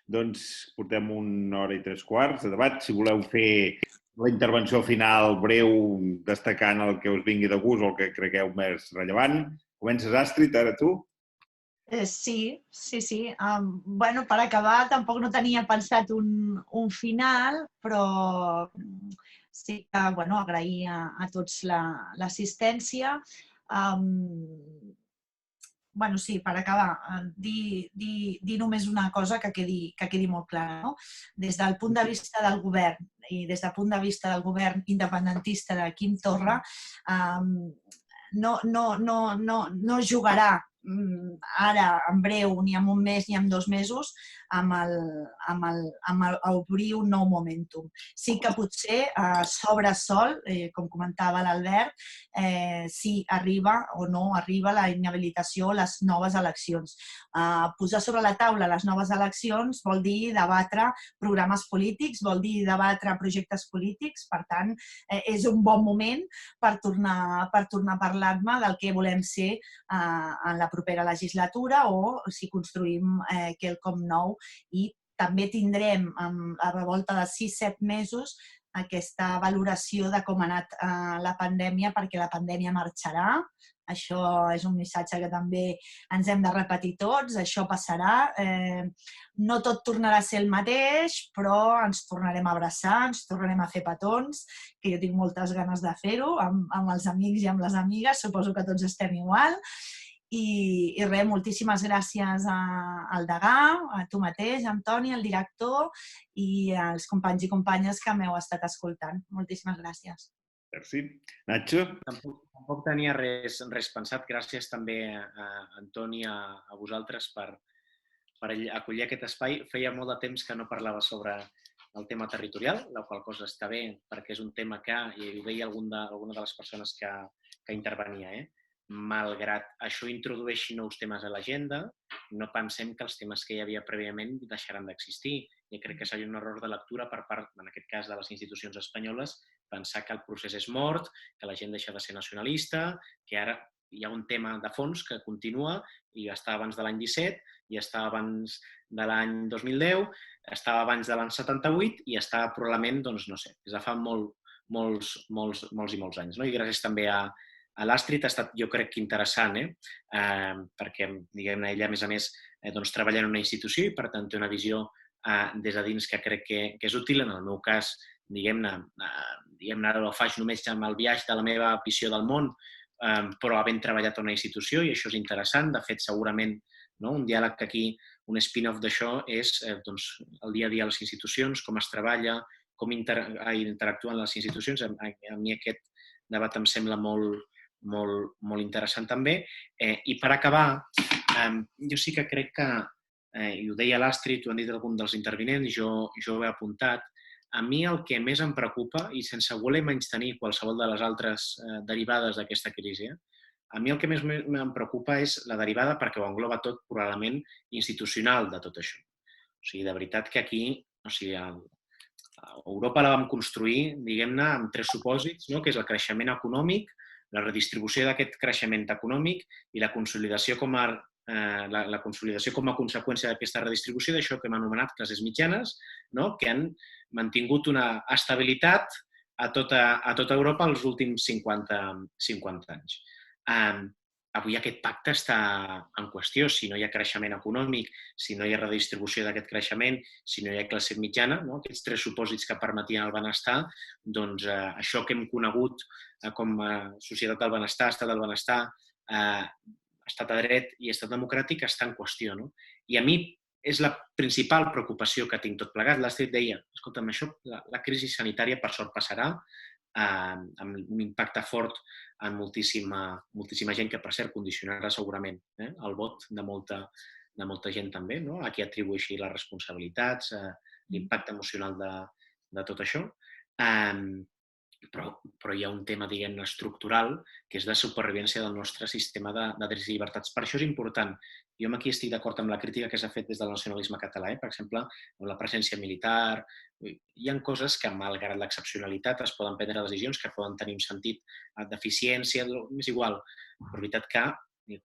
Speaker 2: Doncs portem 1 hora i 3/4 de debat. Si voleu fer la intervenció final breu destacant el que us vingui de gust o el que cregueu més rellevant. Comences, Astrid, ara tu?
Speaker 3: Sí. Bueno, per acabar, tampoc no tenia pensat un final, però sí que, bueno, agrair a tots l'assistència. Bueno, sí, per acabar, dir només una cosa que quedi molt clara, no? Des del punt de vista del govern i des del punt de vista del govern independentista de Quim Torra, no jugarà ara, en breu, ni en un mes ni en 2 mesos, amb obrir un nou momentum. Sí que potser s'obre sol, com comentava l'Albert, si arriba o no arriba la inhabilitació o les noves eleccions. Posar sobre la taula les noves eleccions vol dir debatre programes polítics, vol dir debatre projectes polítics, per tant, és un bon moment per tornar a parlar-ne del que volem ser en la propera legislatura o si construïm quelcom nou, i també tindrem a la volta de 6-7 mesos aquesta valoració de com ha anat la pandèmia, perquè la pandèmia marxarà. Això és un missatge que també ens hem de repetir tots, això passarà. No tot tornarà a ser el mateix, però ens tornarem a abraçar, ens tornarem a fer petons, que jo tinc moltes ganes de fer-ho amb els amics i amb les amigues, suposo que tots estem igual. I res, moltíssimes gràcies al degà, a tu mateix, Antoni, al director i als companys i companyes que m'heu estat escoltant. Moltíssimes gràcies.
Speaker 2: Merci. Nacho?
Speaker 1: Tampoc tenia res pensat. Gràcies també, Antoni, a vosaltres per acollir aquest espai. Feia molt de temps que no parlava sobre el tema territorial, la qual cosa està bé perquè és un tema que, i ho deia alguna de les persones que intervenia, malgrat això introdueixi nous temes a l'agenda, no pensem que els temes que hi havia prèviament deixaran d'existir. I crec que seria un error de lectura per part, en aquest cas, de les institucions espanyoles, pensar que el procés és mort, que la gent deixa de ser nacionalista, que ara hi ha un tema de fons que continua i està abans de l'any 17, i està abans de l'any 2010, estava abans de l'any 78 i està probablement, doncs no sé, des de fa molts i molts anys. I gràcies també a l'Astrid ha estat, jo crec, interessant, perquè, diguem-ne, ella, a més, treballa en una institució i, per tant, té una visió des de dins que crec que és útil. En el meu cas, diguem-ne, ara ho faig només amb el viatge de la meva visió del món, però havent treballat a una institució, i això és interessant. De fet, segurament, un diàleg que aquí, un spin-off d'això és el dia a dia a les institucions, com es treballa, com interactuen les institucions. A mi aquest debat em sembla molt interessant també. I per acabar, jo sí que crec que, i ho deia l'Astrid, ho han dit alguns dels intervinents, jo ho he apuntat, a mi el que més em preocupa, i sense voler menystenir qualsevol de les altres derivades d'aquesta crisi, a mi el que més em preocupa és la derivada, perquè ho engloba tot, probablement, institucional de tot això. O sigui, de veritat que aquí, Europa la vam construir, diguem-ne, amb 3 supòsits, que és el creixement econòmic, la redistribució d'aquest creixement econòmic i la consolidació com a conseqüència d'aquesta redistribució d'això que hem anomenat classes mitjanes, que han mantingut una estabilitat a tota Europa els últims 50 anys. Avui aquest pacte està en qüestió. Si no hi ha creixement econòmic, si no hi ha redistribució d'aquest creixement, si no hi ha classe mitjana, aquests 3 supòsits que permetien el benestar, doncs això que hem conegut com a societat del benestar, estat del benestar, estat de dret i estat democràtic està en qüestió. I a mi és la principal preocupació que tinc tot plegat. L'Astrid deia, escolta'm, la crisi sanitària per sort passarà, amb un impacte fort en moltíssima gent que, per cert, condicionarà segurament el vot de molta gent també, a qui atribueixi les responsabilitats, l'impacte emocional de tot això. Però hi ha un tema, diguem-ne, estructural, que és de supervivència del nostre sistema de drets i llibertats. Per això és important. Jo aquí estic d'acord amb la crítica que s'ha fet des del nacionalisme català, per exemple, amb la presència militar. Hi ha coses que, malgrat l'excepcionalitat, es poden prendre decisions que poden tenir un sentit d'eficiència, és igual, però és veritat que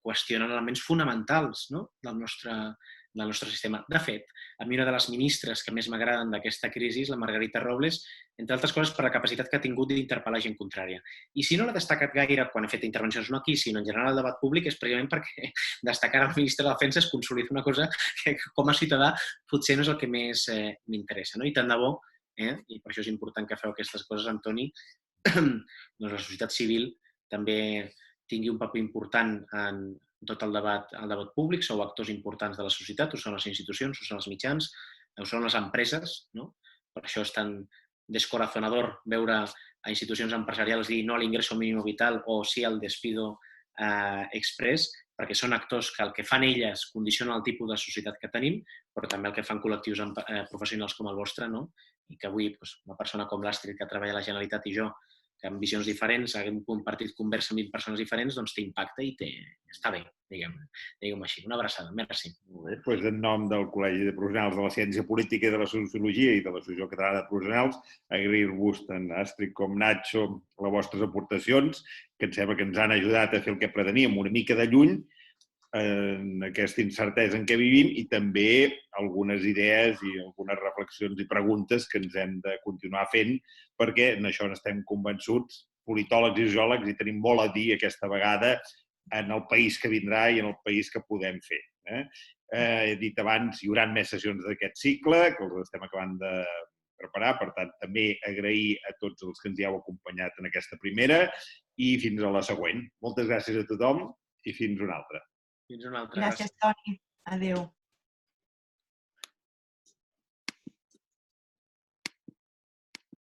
Speaker 1: qüestionen elements fonamentals del nostre sistema. De fet, a mi una de les ministres que més m'agraden d'aquesta crisi és la Margarita Robles, entre altres coses per la capacitat que ha tingut d'interpel·lar gent contrària. I si no l'ha destacat gaire quan ha fet intervencions, no aquí, sinó en general al debat públic, és precisament perquè destacar el ministre de Defensa és consolidar una cosa que com a ciutadà potser no és el que més m'interessa. I tant de bo, i per això és important que feu aquestes coses, Antoni, doncs la societat civil també tingui un paper important en tot el debat públic. Sou actors importants de la societat, ho són les institucions, ho són els mitjans, ho són les empreses. Per això és tan descorazonador veure a institucions empresarials dir no a l'ingreso mínimo vital o sí al despido express, perquè són actors que el que fan elles condiciona el tipus de societat que tenim, però també el que fan col·lectius professionals com el vostre, i que avui una persona com l'Astrid, que treballa a la Generalitat, i jo, que amb visions diferents, haguem compartit conversa amb 20 persones diferents, doncs té impacte i està bé, diguem-ho així. Una abraçada. Merci.
Speaker 2: Molt bé, doncs en nom del Col·legi de Professionals de la Ciència Política i de la Sociologia i de l'Associació Catalana de Professionals, agrair-vos tant Astrid com Nacho les vostres aportacions, que em sembla que ens han ajudat a fer el que preteníem una mica de lluny en aquesta incertesa en què vivim i també algunes idees i algunes reflexions i preguntes que ens hem de continuar fent perquè en això n'estem convençuts, politòlegs i sociòlegs, i tenim molt a dir aquesta vegada en el país que vindrà i en el país que podem fer. He dit abans, hi haurà més sessions d'aquest cicle, que els estem acabant de preparar, per tant, també agrair a tots els que ens hi heu acompanyat en aquesta primera i fins a la següent. Moltes gràcies a tothom i fins una altra.
Speaker 1: Fins una altra.
Speaker 3: Gràcies, Toni. Adéu.